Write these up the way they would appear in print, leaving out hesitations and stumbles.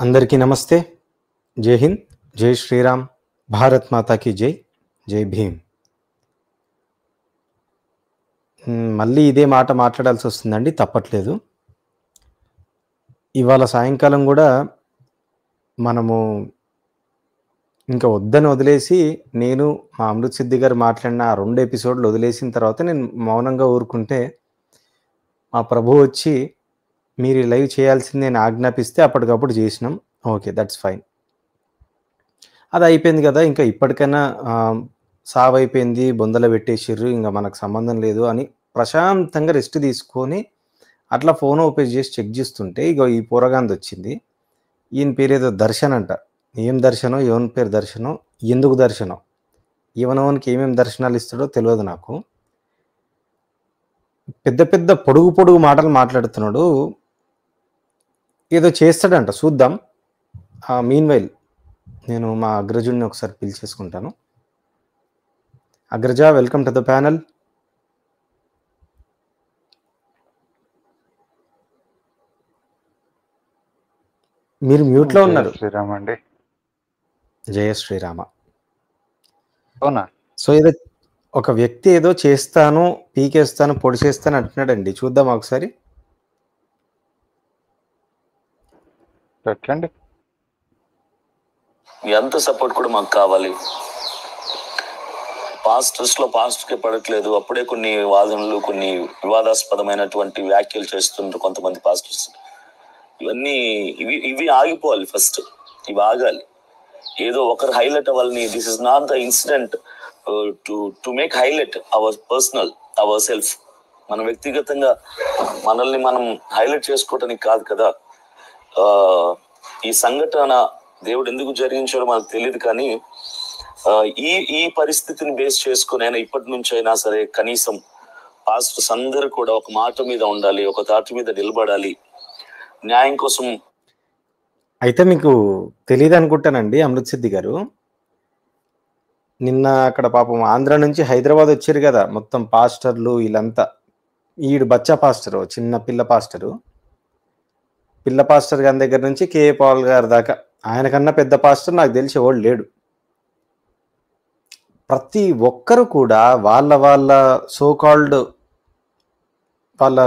అందరికీ నమస్తే. జై హింద్, జై శ్రీరామ్, భారత్ మాతాకి జై, జై భీమ్. మళ్ళీ ఇదే మాట మాట్లాడాల్సి వస్తుందండి, తప్పట్లేదు. ఇవాళ సాయంకాలం కూడా మనము ఇంకా వద్దని వదిలేసి, నేను మా అమృత్ సిద్ధి గారు మాట్లాడిన ఆ 2 ఎపిసోడ్లు వదిలేసిన తర్వాత నేను మౌనంగా ఊరుకుంటే, మా ప్రభు వచ్చి మీరు లైవ్ చేయాల్సింది నేను ఆజ్ఞాపిస్తే అప్పటికప్పుడు చేసినాం. Okay, that's fine. అది అయిపోయింది కదా, ఇంకా ఇప్పటికైనా సావైపోయింది, బొందలో పెట్టేసిర్రు, ఇంకా మనకు సంబంధం లేదు అని ప్రశాంతంగా రెస్ట్ తీసుకొని అట్లా ఫోన్ ఓపెన్ చేసి చెక్ చేస్తుంటే ఇగో ఈ పోరగాంది వచ్చింది. ఈయన పేరు ఏదో దర్శన్ అంట. ఏం దర్శనం, ఎవరి పేరు దర్శనం, ఎందుకు దర్శనం, ఈవనవనికి ఏమేమి దర్శనాలు ఇస్తాడో తెలియదు నాకు. పెద్ద పెద్ద పొడుగు మాటలు మాట్లాడుతున్నాడు. ఏదో చేస్తాడంట, చూద్దాం. మీన్ వైల్ నేను మా అగ్రజుడిని ఒకసారి పిలిచేసుకుంటాను. అగ్రజ, వెల్కమ్ టు ద ప్యానల్. మీరు మ్యూట్లో ఉన్నారు. శ్రీరామ్ అండి. జయ శ్రీరామ. అవునా? సో ఏదో ఒక వ్యక్తి ఏదో చేస్తాను, పీకేస్తాను, పొడి చేస్తాను అంటున్నాడండి. చూద్దాం ఒకసారి. పెట్టండి. మీ అంత సపోర్ట్ కూడా మాకు కావాలి. పాస్టర్కి పడట్లేదు. అప్పుడే కొన్ని వాదనలు, కొన్ని వివాదాస్పదమైనటువంటి వ్యాఖ్యలు చేస్తుంటారు కొంతమంది పాస్టర్స్. ఇవన్నీ ఇవి ఆగిపోవాలి. ఫస్ట్ ఇవి ఆగాలి. ఏదో ఒకరు హైలైట్ అవ్వాలని. This is not the incident to make highlight our self. మన వ్యక్తిగతంగా మనల్ని మనం హైలైట్ చేసుకోవటానికి కాదు కదా. ఈ సంఘటన దేవుడు ఎందుకు జరిగించాడో మనకు తెలియదు, కానీ ఈ పరిస్థితిని బేస్ చేసుకుని అయినా ఇప్పటి నుంచి అయినా సరే కనీసం పాస్టర్స్ అందరూ కూడా ఒక మాట మీద ఉండాలి, ఒక తాటి మీద నిలబడాలి, న్యాయం కోసం. అయితే మీకు తెలియదు అనుకుంటానండి అమృత్ సిద్ధి గారు, నిన్న అక్కడ పాపం ఆంధ్ర నుంచి హైదరాబాద్ వచ్చారు కదా మొత్తం పాస్టర్లు వీళ్ళంతా. ఈడు బచ్చా పాస్టరు, చిన్న పిల్ల పాస్టరు, పిల్ల పాస్టర్ గారి దగ్గర నుంచి కేఏ పాల్ గారి దాకా ఆయనకన్నా పెద్ద పాస్టర్ నాకు తెలిసి ఎవడు లేడు. ప్రతి ఒక్కరు కూడా వాళ్ళ సోకాల్డ్ వాళ్ళ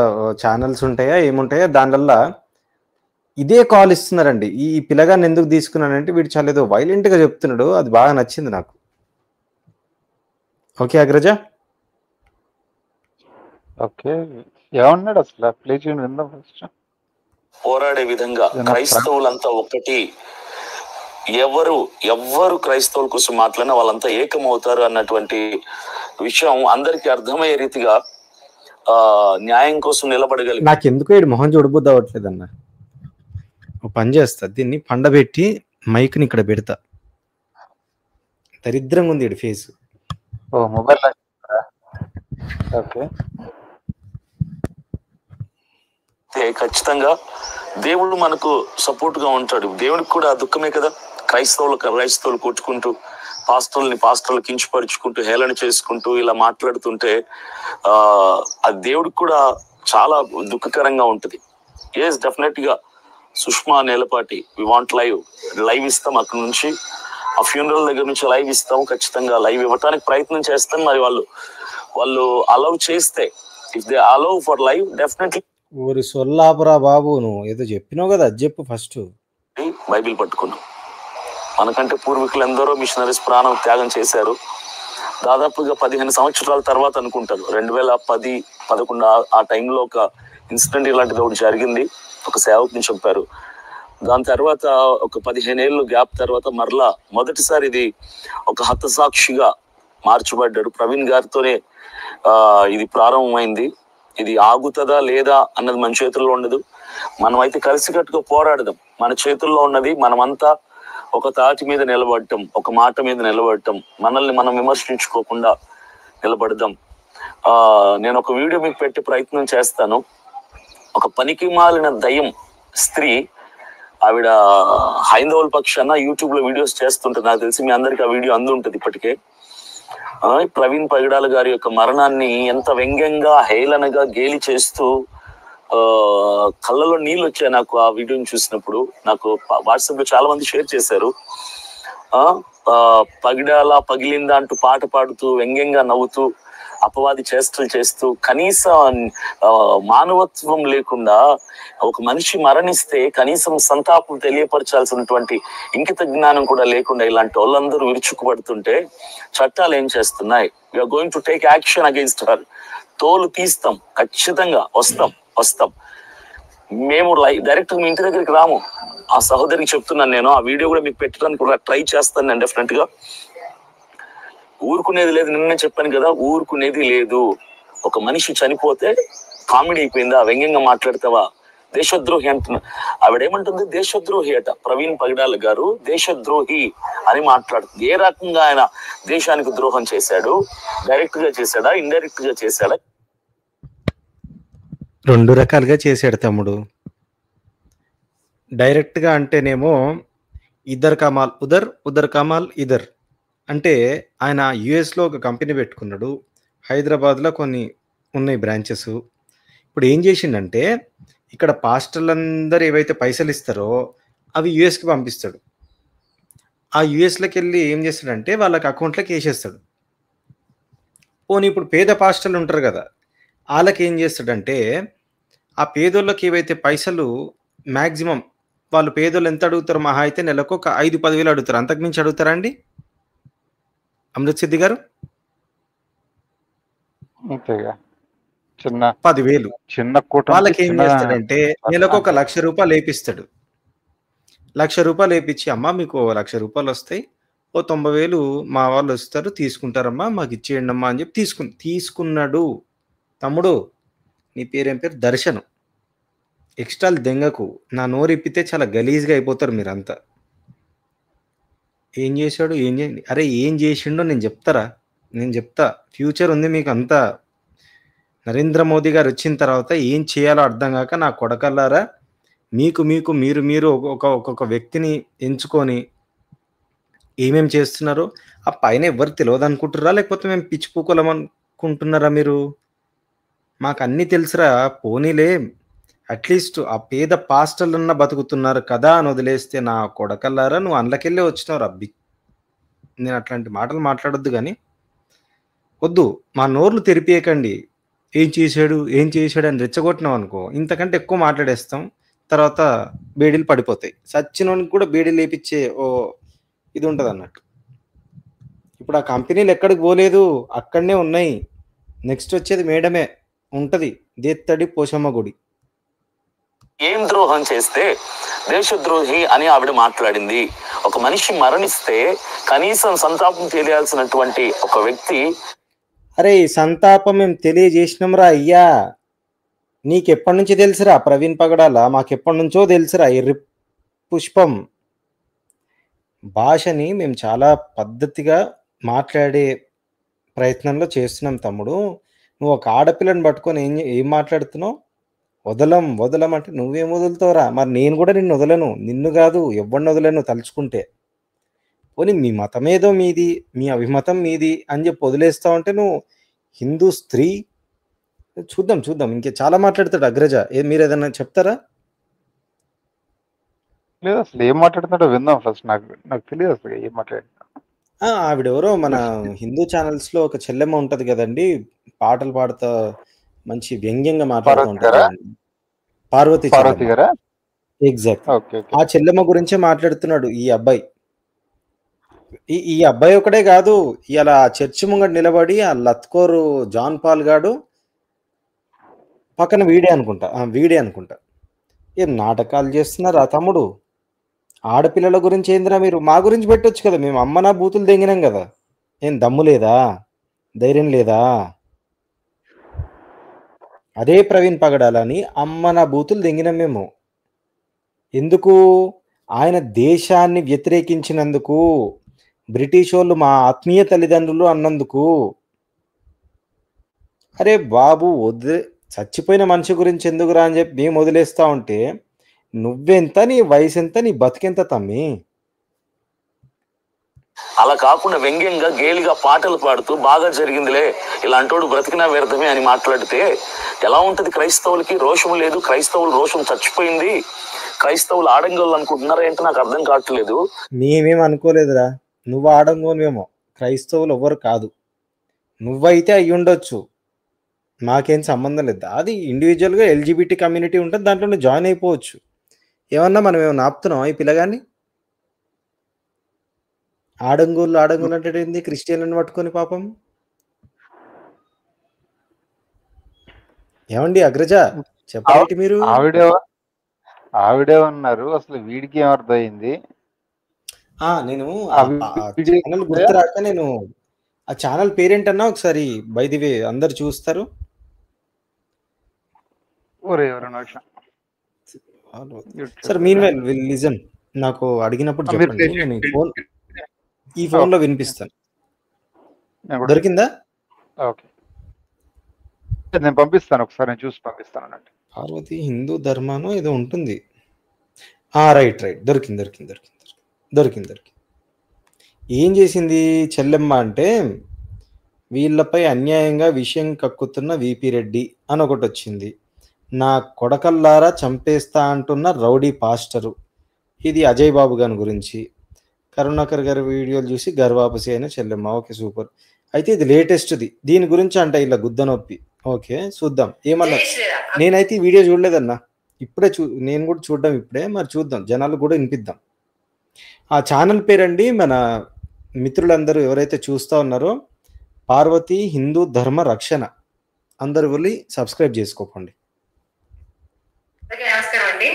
ఛానల్స్ ఉంటాయా ఏముంటాయా దానివల్ల ఇదే కాల్ ఇస్తున్నారండి. ఈ పిల్లగాన్ని ఎందుకు తీసుకున్నానంటే వీడు చాలా ఏదో వైలెంట్గా చెప్తున్నాడు, అది బాగా నచ్చింది నాకు. Okay Agraja, okay. ఏమన్నాడు అసలు? ప్లే చేయండి, విందాం ఫస్ట్. పోరాడే విధంగా క్రైస్తవులంతా ఒకటి. ఎవరు క్రైస్తవుల కోసం మాట్లాడినా వాళ్ళంతా ఏకమవుతారు అన్నటువంటి విషయం అందరికి అర్థమయ్యే రీతిగా న్యాయం కోసం నిలబడగలిగి. నాకు ఎందుకో ఈ మొహం చూడబుద్ది అవ్వట్లేదు అన్న. ఒక పని చేస్తా, దీన్ని పండబెట్టి మైక్ని ఇక్కడ పెడతా. దరిద్రంగా ఉంది ఫేస్. ఓ మొబైల్. ఓకే, ఖచ్చితంగా దేవుడు మనకు సపోర్ట్ గా ఉంటాడు. దేవుడికి కూడా దుఃఖమే కదా. క్రైస్తవులు కొట్టుకుంటూ పాస్టర్లు కించపరుచుకుంటూ హేళన చేసుకుంటూ ఇలా మాట్లాడుతుంటే ఆ దేవుడికి కూడా చాలా దుఃఖకరంగా ఉంటది. ఎస్, డెఫినెట్ గా Sushma Nelapati we want live ఇస్తాం. అక్కడ నుంచి ఆ ఫ్యూనరల్ దగ్గర నుంచి లైవ్ ఇస్తాం. ఖచ్చితంగా లైవ్ ఇవ్వడానికి ప్రయత్నం చేస్తాం. మరి వాళ్ళు అలౌ చేస్తే, if they allow for live, definitely. ఊరి సొల్లాపురా బాబు, నువ్వు ఏదో చెప్పినావు కదా, అది చెప్పు ఫస్ట్. బైబిల్ పట్టుకున్నాం. మనకంటే పూర్వీకులు ఎందరో మిషనరీస్ ప్రాణం త్యాగం చేశారు. దాదాపుగా 15 సంవత్సరాల తర్వాత అనుకుంటారు, 2010-11 ఆ టైంలో ఒక ఇన్సిడెంట్ ఇలాంటిది ఒకటి జరిగింది. ఒక సేవకుని చెప్పారు. దాని తర్వాత ఒక 15 ఏళ్ళు గ్యాప్ తర్వాత మరలా మొదటిసారి ఇది ఒక హతసాక్షిగా మార్చబడ్డాడు. ప్రవీణ్ గారితోనే ఇది ప్రారంభమైంది. ఇది ఆగుతుందా లేదా అన్నది మన చేతుల్లో ఉండదు. మనం అయితే కలిసికట్టుగా పోరాడదాం. మన చేతుల్లో ఉన్నది మనమంతా ఒక తాటి మీద నిలబడటం, ఒక మాట మీద నిలబడటం, మనల్ని మనం విమర్శించుకోకుండా నిలబడదాం. నేను ఒక వీడియో మీకు పెట్టే ప్రయత్నం చేస్తాను. ఒక పనికి మాలిన దయ్యం స్త్రీ, ఆవిడ హైందవుల పక్షాన యూట్యూబ్ లో వీడియోస్ చేస్తుంటుంది. నాకు తెలిసి మీ అందరికి ఆ వీడియో అందుంటది ఇప్పటికే. ప్రవీణ్ పగడాల గారి యొక్క మరణాన్ని ఎంత వ్యంగ్యంగా హేళనగా గేలి చేస్తూ కళ్ళలో నీళ్ళు వచ్చాయి నాకు ఆ వీడియోని చూసినప్పుడు. నాకు వాట్సాప్ లో చాలా మంది షేర్ చేశారు. పగిడాలా పగిలిందా అంటూ పాట పాడుతూ వ్యంగ్యంగా నవ్వుతూ అపవాది చేష్టలు చేస్తూ కనీసం మానవత్వం లేకుండా ఒక మనిషి మరణిస్తే కనీసం సంతాపం తెలియపరచాల్సినటువంటి ఇంకిత జ్ఞానం కూడా లేకుండా ఇలాంటి వాళ్ళందరూ విరుచుకుపడుతుంటే చట్టాలు ఏం చేస్తున్నాయి? You're going to take action against her. తోలు తీస్తాం, ఖచ్చితంగా వస్తాం. మేము డైరెక్ట్ మీ ఇంటి దగ్గరికి రాము. ఆ సహోదరికి చెప్తున్నాను నేను. ఆ వీడియో కూడా మీకు పెట్టడానికి కూడా ట్రై చేస్తాను నేను డెఫినెట్ గా. ఊరుకునేది లేదు. నిన్నే చెప్పాను కదా, ఊరుకునేది లేదు. ఒక మనిషి చనిపోతే కామెడీ అయిపోయిందా? వ్యంగ్యంగా మాట్లాడతావా? దేశద్రోహి అంటున్నా. ఆవిడేమంటుంది? దేశద్రోహి అట. ప్రవీణ్ పగడాల గారు దేశద్రోహి అని మాట్లాడుతుంది. ఏ రకంగా ఆయన దేశానికి ద్రోహం చేశాడు? డైరెక్ట్ గా చేశాడా, ఇండైరెక్ట్ గా చేశాడా? 2 రకాలుగా చేశాడు తమ్ముడు. డైరెక్ట్గా అంటేనేమో ఇద్దర్ కమాల్ ఉదర్, ఉదర్ కమాల్ ఇదర్. అంటే ఆయన యుఎస్లో ఒక కంపెనీ పెట్టుకున్నాడు. హైదరాబాద్లో కొన్ని ఉన్నాయి బ్రాంచెస్. ఇప్పుడు ఏం చేసిండంటే ఇక్కడ పాస్టర్లందరూ ఏవైతే పైసలు ఇస్తారో అవి యుఎస్కి పంపిస్తాడు. ఆ యుఎస్లోకి వెళ్ళి ఏం చేస్తాడంటే వాళ్ళకి అకౌంట్లోకి వేసేస్తాడు. పోనీ ఇప్పుడు పేద పాస్టర్లు ఉంటారు కదా, వాళ్ళకి ఏం చేస్తాడంటే ఆ పేదోళ్ళకి ఏవైతే పైసలు మ్యాక్సిమం వాళ్ళు పేదోళ్ళు ఎంత అడుగుతారు? మహా అయితే నెలకు ఒక 5-10 వేలు అడుగుతారు. అంతకుమించి అడుగుతారా అండి అమృత్ సిద్ధి గారు? అంతేగా. చిన్న 10,000. చిన్న కూటమి వాళ్ళకి ఏం చిన్న చేస్తాడంటే నెలకు ఒక 1,00,000 రూపాయలు వేపిస్తాడు. 1,00,000 రూపాయలు వేపించి, అమ్మా మీకు 1,00,000 రూపాయలు వస్తాయి, ఓ 90,000 మా వాళ్ళు వస్తారు తీసుకుంటారమ్మా, మాకు ఇచ్చేయండి అమ్మా అని చెప్పి తీసుకున్నాడు. తమ్ముడు నీ పేరేం పేరు? దర్శనం. ఎక్స్ట్రాలు దెంగకు. నా నోరు ఇప్పితే చాలా గలీజ్గా అయిపోతారు మీరంతా. ఏం చేశాడు? ఏం చేయండి? అరే ఏం చేసిండో నేను చెప్తా. ఫ్యూచర్ ఉంది మీకు అంతా. నరేంద్ర మోదీ గారు వచ్చిన తర్వాత ఏం చేయాలో అర్థం కాక నా కొడకల్లారా మీరు ఒక్కొక్క వ్యక్తిని ఎంచుకొని ఏమేం చేస్తున్నారో ఆ పైన ఎవరు తెలియదు అనుకుంటున్నారా, లేకపోతే మేము పిచ్చిపోకోలం అనుకుంటున్నారా మీరు? మాకు అన్నీ తెలుసురా. పోనీలే అట్లీస్ట్ ఆ పేద పాస్టర్లన్నా బతుకుతున్నారు కదా అని వదిలేస్తే నా కొడకల్లారా నువ్వు అందులోకెళ్ళే వచ్చినావు రబ్బి. నేను అట్లాంటి మాటలు మాట్లాడొద్దు కానీ వద్దు, మా నోర్లు తెరిపియకండి. ఏం చేశాడు అని రెచ్చగొట్టినాం అనుకో ఇంతకంటే ఎక్కువ మాట్లాడేస్తాం. తర్వాత బేడీలు పడిపోతాయి. సచ్చినోనికి కూడా బేడీలు లేపించే ఓ ఇది ఉంటుంది అన్నట్టు. ఇప్పుడు ఆ కంపెనీలు ఎక్కడికి పోలేదు, అక్కడనే ఉన్నాయి. నెక్స్ట్ వచ్చేది మేడమే ఉంటది, దేత్తడి పోషమ్మ గుడి. ఏం ద్రోహం చేస్తే దేశద్రోహి అని ఆవిడ మాట్లాడింది. ఒక మనిషి మరణిస్తే కనీసం సంతాపం తెలియాల్సినటువంటి ఒక వ్యక్తి, అరే ఈ సంతాపం మేము తెలియజేసినాంరా అయ్యా. నీకెప్పటి నుంచి తెలుసురా ప్రవీణ్ పగడాల? మాకెప్పటి నుంచో తెలుసురా ఎర్రి పుష్పం. భాషని మేము చాలా పద్ధతిగా మాట్లాడే ప్రయత్నంలో చేస్తున్నాం తమ్ముడు. నువ్వు ఒక ఆడపిల్లని పట్టుకొని ఏం మాట్లాడుతున్నావు? వదలం అంటే నువ్వేం వదులుతావురా? మరి నేను కూడా నిన్ను వదలను. నిన్ను కాదు ఎవరిని వదలను తలుచుకుంటే. పోనీ మీ మతమేదో మీది, మీ అభిమతం మీది అని చెప్పి వదిలేస్తావు అంటే నువ్వు హిందూ స్త్రీ. చూద్దాం ఇంకే చాలా మాట్లాడతాడు అగ్రజ. మీరు ఏదైనా చెప్తారా? లేదు, అసలు ఏం మాట్లాడుతున్నాడో విందాం ఫస్ట్. నాకు తెలియదు అసలు ఏం మాట్లాడుతున్నా. ఆవిడెవరో మన హిందూ ఛానల్స్ లో ఒక చెల్లెమ్మ ఉంటది కదండి, పాటలు పాడుతా మంచి వ్యంగ్యంగా మాట్లాడుతూ ఉంటారు. పార్వతి గారా? ఎగ్జాక్ట్. ఆ చెల్లెమ్మ గురించే మాట్లాడుతున్నాడు ఈ అబ్బాయి. ఈ అబ్బాయి ఒకడే కాదు, ఇలా చర్చి ముంగట నిలబడి ఆ లత్కోరు జాన్ పాల్ గాడు పక్కన వీడే అనుకుంటా. ఏం నాటకాలు చేస్తున్నారా తమ్ముడు? ఆడపిల్లల గురించి ఏందిరా మీరు? మా గురించి పెట్టొచ్చు కదా, మేము అమ్మనా బూతులు దెంగినాం కదా. ఏం దమ్ము లేదా, ధైర్యం లేదా? అదే ప్రవీణ్ పగడాలని అమ్మనా బూతులు దెంగినాం మేము. ఎందుకు? ఆయన దేశాన్ని వ్యతిరేకించినందుకు, బ్రిటిష్ వాళ్ళు మా ఆత్మీయ తల్లిదండ్రులు అన్నందుకు. అరే బాబు చచ్చిపోయిన మనిషి గురించి ఎందుకురా అని చెప్పి మేము వదిలేస్తా ఉంటే నువ్వెంత, నీ వయసు ఎంత, నీ బతికెంత తమ్మి? అలా కాకుండా వ్యంగ్యంగా గేలిగా పాటలు పాడుతూ బాగా జరిగిందిలే ఇలాంటోడు బ్రతికినా వ్యర్థమే అని మాట్లాడితే ఎలా ఉంటది? క్రైస్తవులకి రోషం లేదు, క్రైస్తవులు రోషం చచ్చిపోయింది, క్రైస్తవులు ఆడంగోళ్ళు అనుకుంటున్నారా ఏంటి? నాకు అర్థం కావట్లేదు. మేమేం అనుకోలేదురా, నువ్వు ఆడంగోనేమో, క్రైస్తవులు ఎవ్వరు కాదు. నువ్వైతే అయ్యి ఉండొచ్చు, మాకేం సంబంధం లేదు. అది ఇండివిజువల్గా ఎల్జిబిటీ కమ్యూనిటీ ఉంటుంది, దాంట్లో నువ్వు జాయిన్ అయిపోవచ్చు. ఏమన్నా మనం ఏమన్నా ఆపుతున్నాం ఈ పిల్లగాన్ని? ఆడంగోళ్ళు అంటే ఏంది? క్రిస్టియన్లను పట్టుకొని పాపం. ఏమండి అగ్రజ చెప్పండి మీరు. ఆవిడేమన్నారు అసలు? వీడికి ఏమర్థమైంది? నేను ఛానల్ గుర్తురాక నేను ఆ ఛానల్ పేరేంటన్నా ఒకసారి బై ది వే అందరు చూస్తారు. Sir mean well will listen. నాకు అడిగినప్పుడు చెప్పండి, నేను ఈ ఫోన్ లో వినిపిస్తాను. దొరికిందా? ఓకే, నేను పంపిస్తాను, ఒకసారి నేను చూసి పంపిస్తాను అన్నట్టు. పార్వతి హిందూ ధర్మానో ఏదో ఉంటుంది. రైట్ దొరికింది. ఏం చేసింది చెల్లెమ్మ అంటే, వీళ్ళపై అన్యాయంగా విషయం కక్కుతున్న విపి రెడ్డి అని ఒకటి వచ్చింది. నా కొడకల్లారా చంపేస్తా అంటున్న రౌడీ పాస్టరు, ఇది అజయ్ బాబు గారి గురించి. కరుణాకర్ గారి వీడియోలు చూసి గర్వాపసి అయిన చెల్లెమ్మ. Okay super. అయితే ఇది లేటెస్ట్ది, దీని గురించి అంట ఇలా గుద్దనొప్పి. ఓకే చూద్దాం ఏమన్నా. నేనైతే ఈ వీడియో చూడలేదన్నా, ఇప్పుడే నేను కూడా చూడడం ఇప్పుడే. మరి చూద్దాం, జనాలు కూడా వినిపిద్దాం. ఆ ఛానల్ పేరండి, మన మిత్రులందరూ ఎవరైతే చూస్తూ ఉన్నారో, పార్వతి హిందూ ధర్మ రక్షణ. అందరు వెళ్ళి సబ్స్క్రైబ్ చేసుకోకండి. నమస్కారం అండి.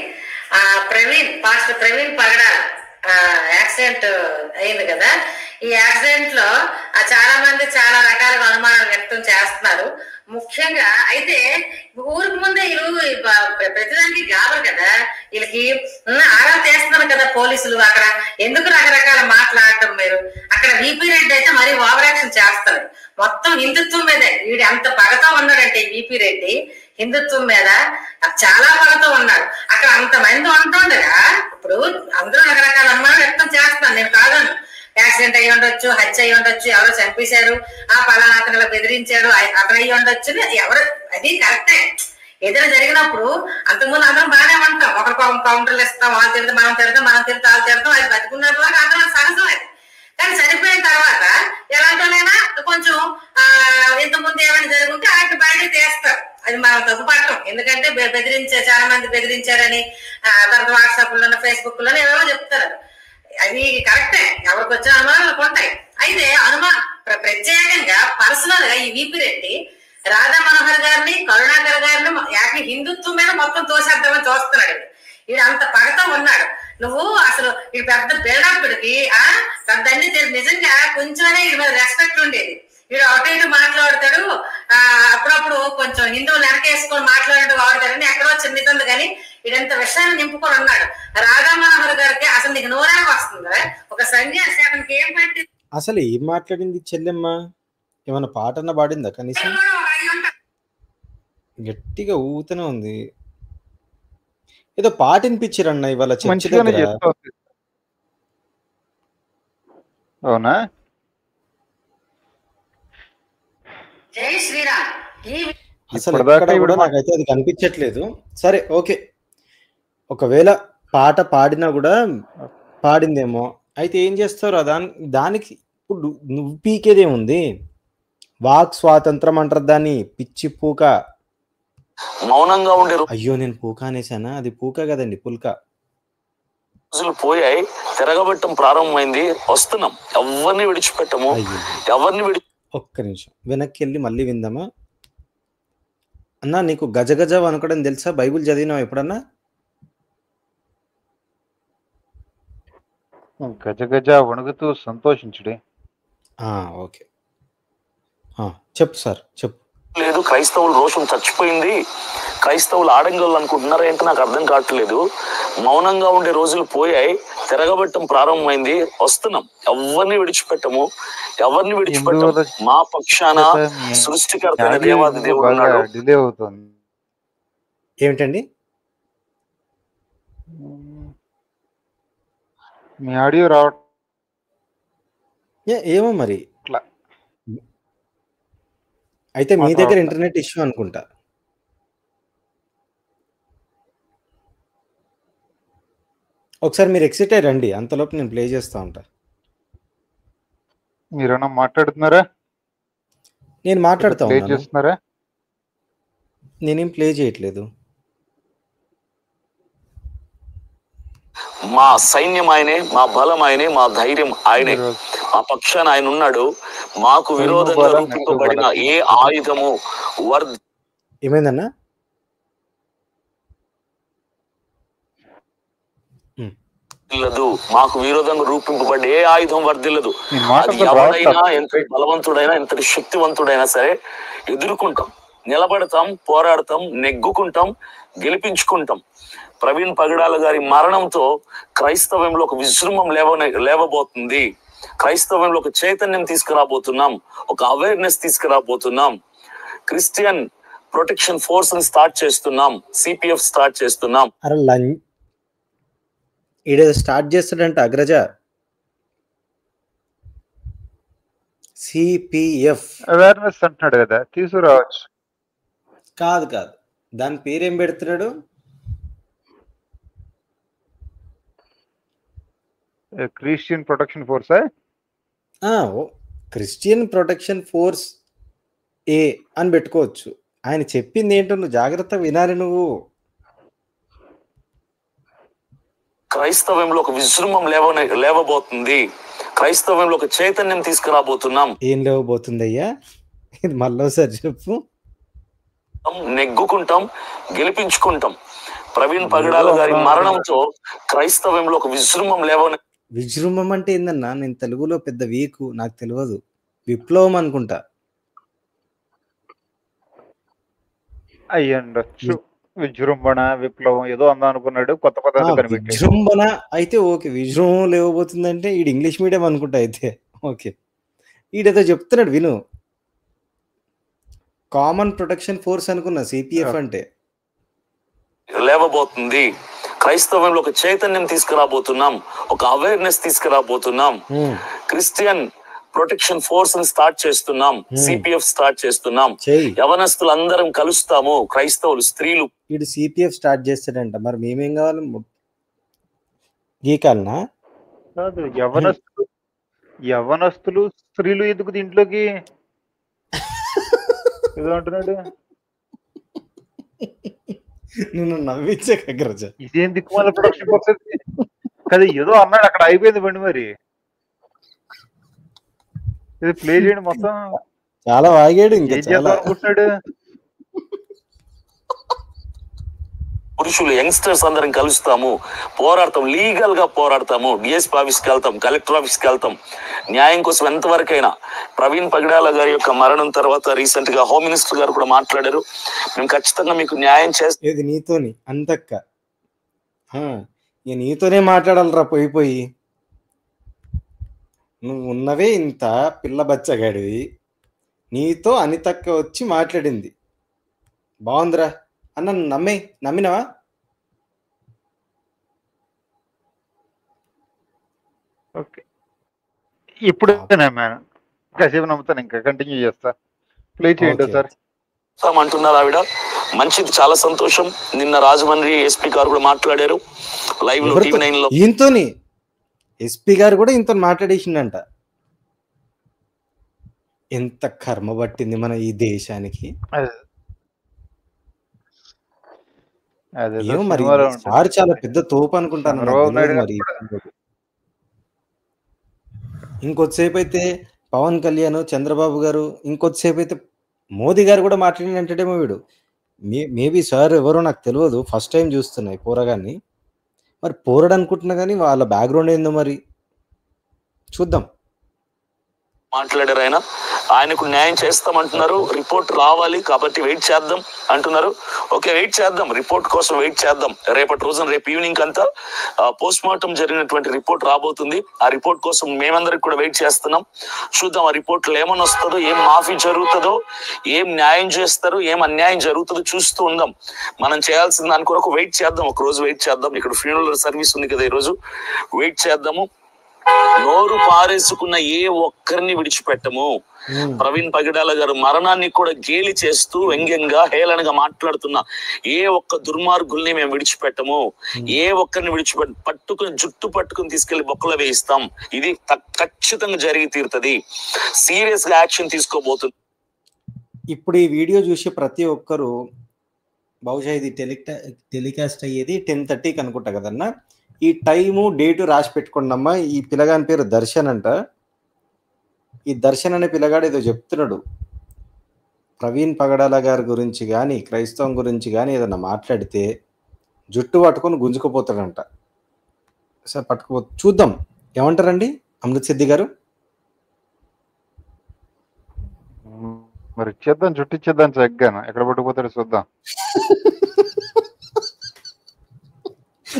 పాస్టర్ ప్రవీణ్ పగడ యాక్సిడెంట్ అయింది కదా. ఈ యాక్సిడెంట్ లో చాలా మంది చాలా రకాల అనుమానాలు వ్యక్తం చేస్తున్నారు. ముఖ్యంగా అయితే ఊరికి ముందే వీళ్ళు ప్రతిదానికి గాబరు కదా, వీళ్ళకి ఆరా తీస్తున్నారు కదా పోలీసులు. అక్కడ ఎందుకు రకరకాల మాట్లాడటం? మీరు అక్కడ విపి రెడ్డి అయితే మరీ ఓవర్ యాక్షన్ చేస్తారు. మొత్తం హిందుత్వం మీదే వీడు ఎంత పగతో ఉన్నాడంటే, విపి రెడ్డి హిందుత్వం మీద చాలా పగతో ఉన్నాడు. అక్కడ అంతమంది ఉంటుండగా ఇప్పుడు అందరూ రకరకాల అనుమానాలు వ్యక్తం చేస్తున్నాను, నేను కాదను. యాక్సిడెంట్ అయ్యి ఉండొచ్చు, హత్య అయ్యి ఉండొచ్చు, ఎవరో చంపేశారు, పలానా అతను ఇలా బెదిరించాడు, అతను అయ్యి ఉండొచ్చు, ఎవరు, అది కరెక్టే. ఏదైనా జరిగినప్పుడు అంతకుముందు అందరం బాగానే ఉంటాం, ఒకరికి కౌంటర్లు ఇస్తాం, వాళ్ళు తిరిగితే మనం తిడతాం, మనం తిరిగితే వాళ్ళు తిడతాం, అది బతుకున్నట్టు వరకు అందరం సహజం. అది కానీ చనిపోయిన తర్వాత ఎలాంటోనైనా కొంచెం ఇంతకుముందు ఏమైనా జరుగుంటే అలాంటి బయటకు తీస్తారు. అది మనం తప్పుపడటం, ఎందుకంటే చాలా మంది బెదిరించారని తర్వాత వాట్సాప్ లోనో ఫేస్బుక్ లోనో ఏవేవో చెప్తారు. అది కరెక్టే, ఎవరికి వచ్చిన అనుమానాలు ఉంటాయి. అయితే ప్రత్యేకంగా పర్సనల్ గా ఈ విపి రెడ్డి రాధా మనోహర్ గారిని, కరుణాకర్ గారిని హిందుత్వం మీద మొత్తం తోసేద్దామని చూస్తున్నాడు. వీడు అంత పగతో ఉన్నాడు. నువ్వు అసలు ఈ పెద్ద బిల్డప్కి పెద్దన్ని నిజంగా కొంచెమే వీడి మీద రెస్పెక్ట్ ఉండేది. వీడు అటు ఇటు మాట్లాడతాడు, అప్పుడప్పుడు కొంచెం హిందువులు వెనకేసుకొని మాట్లాడుతూ వాడతాడని ఎక్కడో చిన్నది, కానీ వీడంత విషయాన్ని నింపుకొని ఉన్నాడు. రాధా మనోహర్ గారికి అసలు నీకు నోరాక వస్తుందా? ఒక సన్యాసి అతనికి ఏం పట్టి అసలు ఏం మాట్లాడింది చెల్లెమ్మ? ఏమైనా పాటన్న పాడిందా? కనీసం గట్టిగా ఊతనే ఉంది. ఏదో పాట వినిపించారన్న ఇవాళ చర్చి దగ్గర. అవునా? జై శ్రీరామ్. అసలు ఎక్కడ కూడా నాకైతే అది కనిపించట్లేదు. సరే ఓకే, ఒకవేళ పాట పాడినా కూడా పాడిందేమో. అయితే ఏం చేస్తారు దానికి ఇప్పుడు నువ్వు పీకేదేముంది? వాక్ స్వాతంత్రం అంటారు దాన్ని, పిచ్చి పూక. మౌనంగా ఉండే అయ్యో నేను పూక అనేసానా? అది పూక కదండి, పుల్క. రోజులు పోయాయి, తిరగబట్టం ప్రారంభమైంది, వస్తున్నాం, ఎవరిని విడిచిపెట్టము, ఎవరిని ఒక్క నిమిషం వెనక్కి వెళ్ళి మళ్ళీ విందామా అన్నా? నీకు గజగజ వనకడం తెలుసా? బైబిల్ చదివినావు ఎప్పుడన్నా? గజగజ వణుకుతూ సంతోషించుడే. ఓకే చెప్పు సార్, చెప్పు. లేదు, క్రైస్తవులు రోషం చచ్చిపోయింది, క్రైస్తవులు ఆడంగోళ్ళు అనుకుంటున్నారా ఏంటి? నాకు అర్థం కావట్లేదు. మౌనంగా ఉండే రోజులు పోయాయి, తిరగబట్టం ప్రారంభమైంది, వస్తున్నాం, ఎవరిని విడిచిపెట్టము, మా పక్షాన సృష్టికర్త దేవాది దేవుడు ఉన్నాడు. డిలే అవుతుంది. ఏమిటండి మీ ఆడియో రావట్లేదు? ఏమో మరి. ఇట్లా అయితే మీ దగ్గర ఇంటర్నెట్ ఇష్యూ అనుకుంటా. ఒకసారి మీరు ఎక్సిట్ అయ్యి రండి, అంతలోపు నేను ప్లే చేస్తా ఉంటా. మీరేమన్నా మాట్లాడుతున్నారా? నేను మాట్లాడుతా ప్లే ఉన్నాను. చేస్తున్నారా? నేనేం ప్లే చేయట్లేదు. మా సైన్యం ఆయనే, మా బలం ఆయనే, మా ధైర్యం ఆయనే, మా పక్షాన ఆయన ఉన్నాడు. మాకు విరోధంగా రూపింపబడిన ఏ ఆయుధము ఏమైందన్నా? వర్ధిల్లదు. మాకు విరోధంగా రూపింపబడి ఏ ఆయుధం వర్ధిల్లదు. అది ఎవడైనా, ఎంతటి బలవంతుడైనా, ఎంతటి శక్తివంతుడైనా సరే ఎదుర్కొంటాం, నిలబడతాం, పోరాడతాం, నెగ్గుకుంటాం, గెలిపించుకుంటాం. ప్రవీణ్ పగడాల గారి మరణంతో క్రైస్తవంలో ఒక విజృంభం లేవబోతుంది. క్రైస్తవంలో ఒక చైతన్యం తీసుకురాబోతున్నాం, ఒక అవేర్నెస్ తీసుకురాబోతున్నాం. క్రిస్టియన్ ప్రొటెక్షన్ ఫోర్స్ ని స్టార్ట్ చేస్తున్నాం, సిపిఎఫ్ స్టార్ట్ చేస్తున్నాం. ఈడేదో స్టార్ట్ చేస్తాడంట అగ్రజ. సిపిఎఫ్ అవేర్నెస్ అంటున్నాడు కదా, తీసుకురావచ్చు. కాదు, దాని పేరేం పెడుతున్నాడు? Christian protection force. Christian protection force ఏ అని పెట్టుకోవచ్చు. ఆయన చెప్పింది ఏంటో నువ్వు జాగ్రత్తగా వినాలి. నువ్వు క్రైస్తవంలో ఒక విజృంభం లేవబోతుంది, క్రైస్తవంలో ఒక చైతన్యం తీసుకురాబోతున్నాం. ఏం లేవబోతుందయ్యా? ఇది మళ్ళీసారి చెప్పు. నెగ్గుకుంటాం, గెలిపించుకుంటాం. ప్రవీణ్ పగడాల గారి మరణంతో క్రైస్తవంలో ఒక విజృంభం అంటే ఏందన్నా? నేను తెలుగులో పెద్ద వీకు, నాకు తెలియదు. విప్లవం అనుకుంటా. అయ్యుండొచ్చు. విజృంభణ, విప్లవం ఏదో అందా అనుకున్నాడు. కొత్త పదాలు విజృంభణ అయితే ఓకే. విజృంభం లేవబోతుందంటే ఈడు ఇంగ్లీష్ మీడియం అనుకుంటా. అయితే ఓకే, ఈడేదో చెప్తున్నాడు విను. కామన్ ప్రొటెక్షన్ ఫోర్స్ అనుకున్నా సిపిఎఫ్ అంటే. లేవబోతుంది, క్రైస్తవంలో ఒక చైతన్యం తీసుకురాబోతున్నాం, ఒక అవేర్నెస్ తీసుకురాబోతున్నాం. క్రిస్టియన్ ప్రొటెక్షన్ ఫోర్స్ ని స్టార్ట్ చేస్తున్నాం, సిపిఎఫ్ స్టార్ట్ చేస్తున్నాం. యవనస్తులు అందరం కలుస్తాము, క్రైస్తవులు, స్త్రీలు. వీడు సిపిఎఫ్ స్టార్ట్ చేస్తాడంట. మరి మేమేం కావాలి? గీకాలనా? కాదు, యవనస్తులు స్త్రీలు ఎందుకు దీంట్లోకి ఏదో అంటున్నాడు. నేను నవ్వించే అగ్రజ. ఇదేం దిక్కుమాల ప్రొడక్షన్ ఫోర్స్ కదా, ఏదో అన్నాడు అక్కడ, అయిపోయింది బండి. మరి ఇది ప్లే చేయండి మొత్తం. చాలా వాగాడు. ఇంకా అనుకుంటున్నాడు. పురుషులు, యంగ్స్టర్స్ అందరం కలుస్తాము, పోరాడతాం, లీగల్ గా పోరాడతాము. డిఎస్పీ ఆఫీస్కి వెళ్తాం, కలెక్టర్ ఆఫీస్కి వెళ్తాం, న్యాయం కోసం ఎంతవరకైనా. ప్రవీణ్ పగడాల గారి యొక్క మరణం తర్వాత రీసెంట్ గా హోమ్ మినిస్టర్ గారు కూడా మాట్లాడారు, మేము ఖచ్చితంగా మీకు న్యాయం చేస్తాం. ఏది నీతోని అంతక్క? నీతోనే మాట్లాడాలరా పోయి. నువ్వు ఉన్నవే ఇంత పిల్ల బచ్చగాడివి, నీతో అనితక్క వచ్చి మాట్లాడింది. బాగుందిరా అన్న. నమ్మినవా? ఓకే, ఇప్పుడు కాసేపు నమ్ముతాను, ఇంకా కంటిన్యూ చేస్తా. ప్లే చేయండి సార్ అంటున్నారు ఆవిడ. మంచిది, చాలా సంతోషం. నిన్న రాజమండ్రి ఎస్పీ గారు కూడా మాట్లాడారు లైవ్ లో, టీవీ9 లో. ఈయనతోని ఎస్పీ గారు కూడా ఇంత మాట్లాడేసిండంట. ఎంత కర్మ పట్టింది మన ఈ దేశానికి. ఏమో మరి సార్ చాలా పెద్ద తోపు అనుకుంటాను. మరి ఇంకొద్దిసేపు అయితే పవన్ కళ్యాణ్, చంద్రబాబు గారు, ఇంకొద్దిసేపు అయితే మోదీ గారు కూడా మాట్లాడినంటేమో వీడు. మేబీ సార్ ఎవరో నాకు తెలియదు, ఫస్ట్ టైం చూస్తున్నాయి పోరగాన్ని. మరి పోరడు అనుకుంటున్నా కానీ వాళ్ళ బ్యాక్గ్రౌండ్ ఏందో మరి చూద్దాం. మాట్లాడారు ఆయనకు న్యాయం చేస్తామంటున్నారు. రిపోర్ట్ రావాలి కాబట్టి వెయిట్ చేద్దాం అంటున్నారు. ఓకే, వెయిట్ చేద్దాం, రిపోర్ట్ కోసం వెయిట్ చేద్దాం. రేపటి రోజున, రేపు ఈవినింగ్ అంతా పోస్ట్ మార్టం జరిగినటువంటి రిపోర్ట్ రాబోతుంది. ఆ రిపోర్ట్ కోసం మేమందరికి కూడా వెయిట్ చేస్తున్నాం. చూద్దాం ఆ రిపోర్ట్లో ఏమని వస్తుందో, ఏం మాఫీ జరుగుతుందో, ఏం న్యాయం చేస్తారో, ఏం అన్యాయం జరుగుతుందో చూస్తూ ఉందాం. మనం చేయాల్సిన దాని కొరకు వెయిట్ చేద్దాం, ఒక రోజు వెయిట్ చేద్దాం. ఇక్కడ ఫ్యూనరల్ సర్వీస్ ఉంది కదా, ఈ రోజు వెయిట్ చేద్దాము. నోరు పారేసుకున్న ఏ ఒక్కరిని విడిచిపెట్టము. ప్రవీణ్ పగడాల గారు మరణాన్ని కూడా గేలి చేస్తూ వ్యంగ్యంగా హేళనగా మాట్లాడుతున్న ఏ ఒక్క దుర్మార్గుల్ని మేము విడిచిపెట్టము, ఏ ఒక్కరిని పట్టుకుని జుట్టు పట్టుకుని తీసుకెళ్లి బొక్కలో వేయిస్తాం. ఇది ఖచ్చితంగా జరిగి తీరుతుంది. సీరియస్ గా యాక్షన్ తీసుకోబోతుంది. ఇప్పుడు ఈ వీడియో చూసి ప్రతి ఒక్కరు బహుశా ఇది టెలికాస్ట్ అయ్యేది 10:30కి అనుకుంటా కదన్నా. ఈ టైము డేటు రాసి పెట్టుకోండమ్మా. ఈ పిల్లగాని పేరు దర్శన్ అంట. ఈ దర్శన్ అనే పిల్లగాడు ఏదో చెప్తున్నాడు, ప్రవీణ్ పగడాల గారి గురించి కానీ క్రైస్తవం గురించి కానీ ఏదన్నా మాట్లాడితే జుట్టు పట్టుకొని గుంజుకుపోతాడంట. సార్ చూద్దాం ఏమంటారండి అమృత్ సిద్ధి గారు? మరి ఇచ్చేద్దాం, జుట్టు ఇచ్చేద్దాం, చగ్గాను ఎక్కడ పట్టుకుపోతాడు చూద్దాం.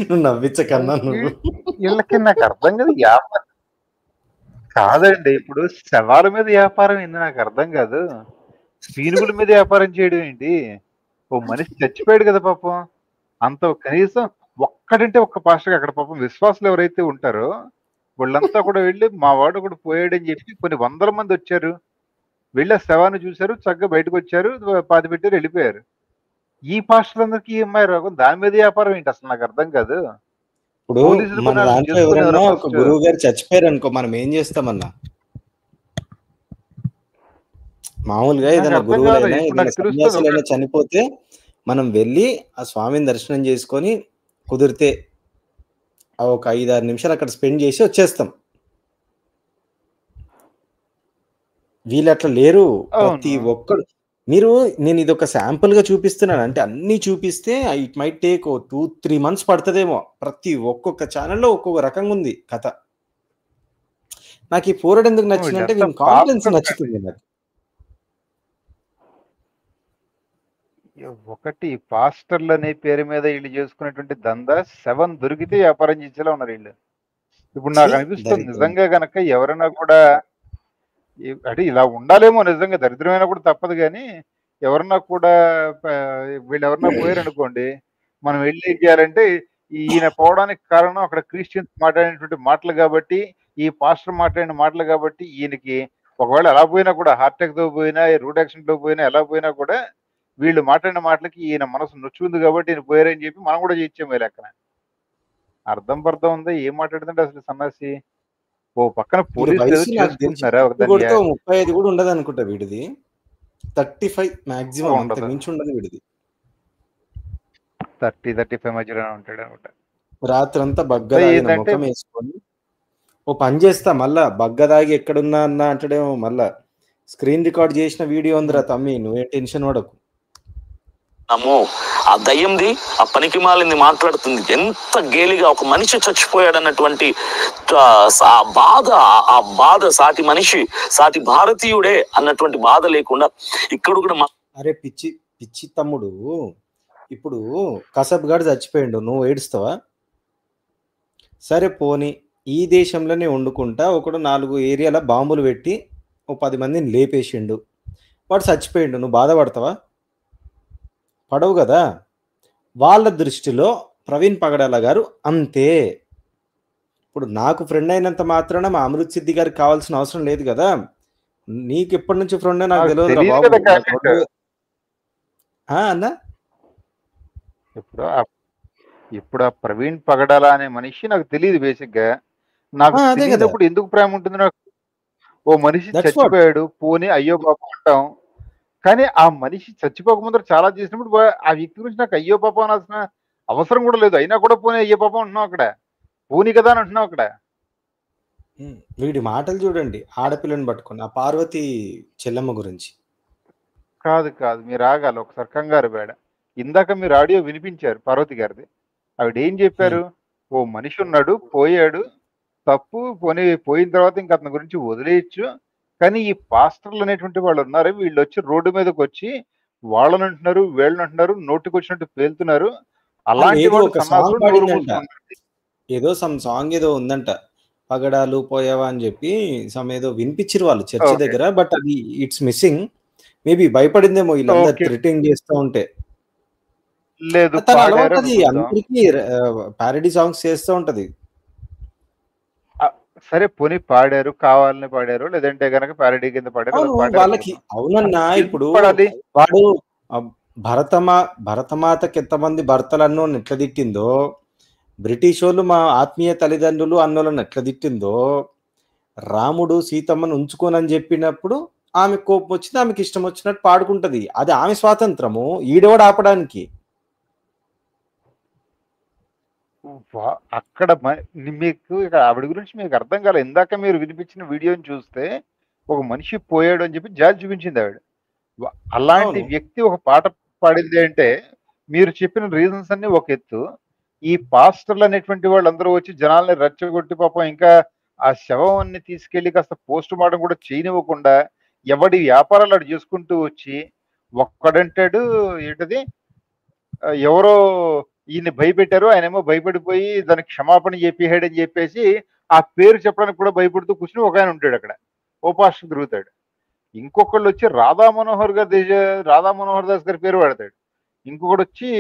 నువ్వు నవ్వించకన్నా నువ్వు. వీళ్ళకి నాకు అర్థం కాదు వ్యాపారం కాదండి. ఇప్పుడు శవాల మీద వ్యాపారం ఏంది నాకు అర్థం కాదు. పీనుగుల మీద వ్యాపారం చేయడం ఏంటి? ఓ మనిషి చచ్చిపోయాడు కదా పాపం. అంత కనీసం ఒక్కడంటే ఒక్క పాస్టర్ అక్కడ పాపం విశ్వాసులు ఎవరైతే ఉంటారో వాళ్ళంతా కూడా వెళ్ళి మా వాడు కూడా పోయాడని చెప్పి కొన్ని వందల మంది వచ్చారు, వెళ్ళి ఆ శవాన్ని చూశారు, చక్కగా బయటకు వచ్చారు, పాతి పెట్టారు, వెళ్ళిపోయారు. ఈ పాస్టర్లందరికీ అమ్మాయి రోగం, దాని మీద వ్యాపారం ఏంటి అసలు నాకు అర్థం కాదు. ఇప్పుడు మన దాంట్లో ఎవరైనా ఒక గురువు గారు చచ్చిపోయారు అనుకో, మనం ఏం చేస్తామన్నా? మామూలుగా ఏదైనా గురువులైనా ఏదైనా సన్యాసులైనా చనిపోతే మనం వెళ్ళి ఆ స్వామిని దర్శనం చేసుకొని కుదిరితే ఒక 5-6 నిమిషాలు అక్కడ స్పెండ్ చేసి వచ్చేస్తాం. వీళ్ళు అట్లా లేరు. ప్రతి ఒక్కడు నేను ఇది ఒక శాంపుల్ గా చూపిస్తున్నాను అంటే అన్ని చూపిస్తే ఇట్ మైట్ టేక్ 2-3 months పడుతుందేమో. ప్రతి ఒక్కొక్క ఛానల్లో ఒక్కొక్క రకంగా ఉంది కథ. నాకు ఈ పోరాడు ఎందుకు నచ్చిందంటే వీళ్ళ కాన్ఫిడెన్స్ నచ్చుతుంది నాకు. ఒకటి పాస్టర్లు అనే పేరు మీద వీళ్ళు చేసుకునేటువంటి దందా 7 దొరికితే వ్యాపారం చేసేలా ఉన్నారు వీళ్ళు. ఇప్పుడు నాకు అనిపిస్తుంది నిజంగా గనక ఎవరైనా కూడా అంటే ఇలా ఉండాలేమో, నిజంగా దరిద్రమైనా కూడా తప్పదు. కానీ ఎవరన్నా కూడా వీళ్ళు ఎవరన్నా పోయారు అనుకోండి, మనం వెళ్ళి ఏం చేయాలంటే ఈయన పోవడానికి కారణం అక్కడ క్రిస్టియన్స్ మాట్లాడినటువంటి మాటలు కాబట్టి, ఈ పాస్టర్ మాట్లాడిన మాటలు కాబట్టి, ఈయనకి ఒకవేళ ఎలా పోయినా కూడా హార్ట్ అటాక్ తో పోయినా, రూట్ యాక్సిడెంట్ తో పోయినా, ఎలా పోయినా కూడా వీళ్ళు మాట్లాడిన మాటలకి ఈయన మనసు నొచ్చుకుంది కాబట్టి ఈయన పోయారని చెప్పి మనం కూడా చేయించాము లెక్కన. అర్థం పర్థం ఉందా? ఏం మాట్లాడుతుంటే అసలు సన్నాసి. ఓ పక్కన పోలీసులు 35 కూడా ఉండదు అనుకుంటా వీడిది. 35 మాక్సిమం, అంతకు మించి ఉండదు వీడిది. 30-35 మధ్యలో ఉంటాడు అనమాట. రాత్రంతా బగ్గదాగిన ముఖం వేసుకొని ఓ పని చేస్తా, మళ్ళా బగ్గదాగి ఎక్కడున్నా అన్న అంటాడేమో. మళ్ళా స్క్రీన్ రికార్డ్ చేసిన వీడియో ఉందిరా తమ్మి, నువ్వే టెన్షన్ పడకు. ఆ దయ్యంది, ఆ పనికి మాలింది మాట్లాడుతుంది. ఎంత గేలిగా ఒక మనిషి చచ్చిపోయాడు అన్నటువంటి ఆ బాధ సాటి మనిషి, సాటి భారతీయుడే అన్నటువంటి బాధ లేకుండా ఇక్కడ కూడా. అరే పిచ్చి తమ్ముడు, ఇప్పుడు కసబ్ గాడు చచ్చిపోయాడు, నువ్వు ఏడుస్తావా? సరే పోనీ ఈ దేశంలోనే వండుకుంటా ఒకడు 4 ఏరియాల బాంబులు పెట్టి ఓ 10 మందిని లేపేసిండు, వాడు చచ్చిపోయిండు, నువ్వు బాధపడతావా? పడవు కదా. వాళ్ళ దృష్టిలో ప్రవీణ్ పగడాల గారు అంతే. ఇప్పుడు నాకు ఫ్రెండ్ అయినంత మాత్రాన మా అమృత్ సిద్ధి గారికి కావాల్సిన అవసరం లేదు కదా. నీకు ఎప్పటి నుంచి ఫ్రెండ్ నాకు తెలియదు అన్నా. ఇప్పుడు ఆ ప్రవీణ్ పగడాల అనే మనిషి నాకు తెలియదు. బేసిక్ గా నాకు తెలియనప్పుడు ఎందుకు ప్రేమ ఉంటుంది నాకు? ఓ మనిషి చచ్చిపోయాడు, పోనీ అయ్యో పాపం అంటాం. కానీ ఆ మనిషి చచ్చిపోకముందర చాలా చేసినప్పుడు ఆ వ్యక్తి గురించి నాకు అయ్యో పాపం అనాల్సిన అవసరం కూడా లేదు. అయినా కూడా పోనీ అయ్యో పాపం అంటున్నావు అక్కడ, పోనీ కదా అని అంటున్నావు అక్కడ. వీడి మాటలు చూడండి, ఆడపిల్లని పట్టుకుని ఆ పార్వతి చెల్లమ్మ గురించి. కాదు మీరు ఆగాలి ఒకసారి, కంగారు బేడ. ఇందాక మీరు ఆడియో వినిపించారు పార్వతి గారిది. ఆవిడ ఏం చెప్పారు? ఓ మనిషి ఉన్నాడు, పోయాడు, తప్పు, పోయిన తర్వాత ఇంకా అతని గురించి వదిలేయచ్చు. కానీ ఈ పాస్టర్లు అనేటువంటి వాళ్ళు ఉన్నారు, వీళ్ళు వచ్చి రోడ్డు మీదకి వచ్చి వాళ్ళని అంటున్నారు, వీళ్ళని అంటున్నారు, నోటికి వచ్చినట్టు పేలుతున్నారు. అలాంటి ఏదో సాంగ్ ఏదో ఉందంట, పగడాలు పోయావా అని చెప్పి ఏదో వినిపించారు వాళ్ళు చర్చి దగ్గర. బట్ అది ఇట్స్ మిస్సింగ్. మేబీ భయపడిందేమో వీళ్ళందరూ థ్రెటింగ్ చేస్తూ ఉంటే. లేదు, అందరికి ప్యారడీ సాంగ్స్ చేస్తూ ఉంటది. సరే పోనీ పాడారు, కావాలని పాడారు, లేదంటే గనక ప్యారడీ కింద పాడారు, అవును పాడారు వాళ్ళకి అనుకుందాం. అవునన్నా ఎందుకు ఇప్పుడు పడాలి? వాడు భరతమాతకి ఎంతమంది భర్తలన్నో ఎట్లా తిట్టిందో, బ్రిటిష్ వాళ్ళు మా ఆత్మీయ తల్లిదండ్రులు అన్నోళ్ళని ఎట్లా తిట్టిందో, రాముడు సీతమ్మను ఉంచుకోనని చెప్పినప్పుడు ఆమె కోపం వచ్చింది, ఆమెకి ఇష్టం వచ్చినట్టు పాడుకుంటది. అది ఆమె స్వాతంత్రము, ఈడోడు ఆపడానికి. అక్కడ మీకు ఇక ఆవిడ గురించి మీకు అర్థం కాలేదు. ఇందాక మీరు వినిపించిన వీడియోని చూస్తే ఒక మనిషి పోయాడు అని చెప్పి జాలి చూపించింది ఆవిడ. అలాంటి అవును. వ్యక్తి ఒక పాట పాడింది అంటే మీరు చెప్పిన రీజన్స్ అన్ని ఒక ఎత్తు. ఈ పాస్టర్లు అనేటువంటి వాళ్ళందరూ వచ్చి జనాల్ని రెచ్చగొట్టి పాపం ఇంకా ఆ శవాన్ని తీసుకెళ్లి కాస్త పోస్ట్ మార్టం కూడా చేయనివ్వకుండా ఎవడి వ్యాపారాలు అటు చేసుకుంటూ వచ్చి ఒక్కడంటాడు ఏంటది ఎవరో ఈయన్ని భయపెట్టారు, ఆయనేమో భయపడిపోయి దానికి క్షమాపణ చెప్పేసాడని చెప్పేసి ఆ పేరు చెప్పడానికి కూడా భయపడుతూ కూర్చుని ఒక ఆయన ఉంటాడు అక్కడ, ఓ పాస్టర్ తిరుగుతాడు. ఇంకొకళ్ళు వచ్చి రాధా మనోహర్ దాస్ గారి పేరు వాడతాడు. ఇంకొకడు వచ్చి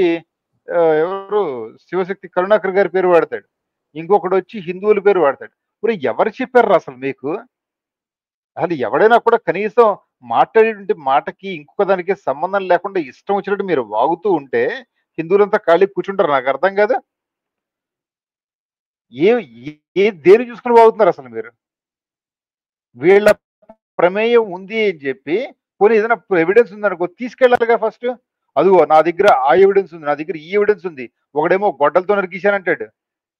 ఎవరు శివశక్తి కరుణాకర్ గారి పేరు వాడతాడు. ఇంకొకడు వచ్చి హిందువుల పేరు వాడతాడు. మరి ఎవరు చెప్పారు అసలు మీకు? అసలు ఎవడైనా కూడా కనీసం మాట్లాడేటువంటి మాటకి ఇంకొక దానికి సంబంధం లేకుండా ఇష్టం వచ్చినట్టు మీరు వాగుతూ ఉంటే హిందువులంతా ఖాళీ కూర్చుంటారు. నాకు అర్థం కాదు. దేని చూసుకుని వాగుతున్నారు అసలు మీరు? వీళ్ళ ప్రమేయం ఉంది అని చెప్పి పోనీ ఏదైనా ఎవిడెన్స్ ఉందనుకో తీసుకెళ్ళాలిగా ఫస్ట్. అదిగో నా దగ్గర ఆ ఎవిడెన్స్ ఉంది, నా దగ్గర ఈ ఎవిడెన్స్ ఉంది. ఒకడేమో గొడ్డలతో నరికేశారంటాడు,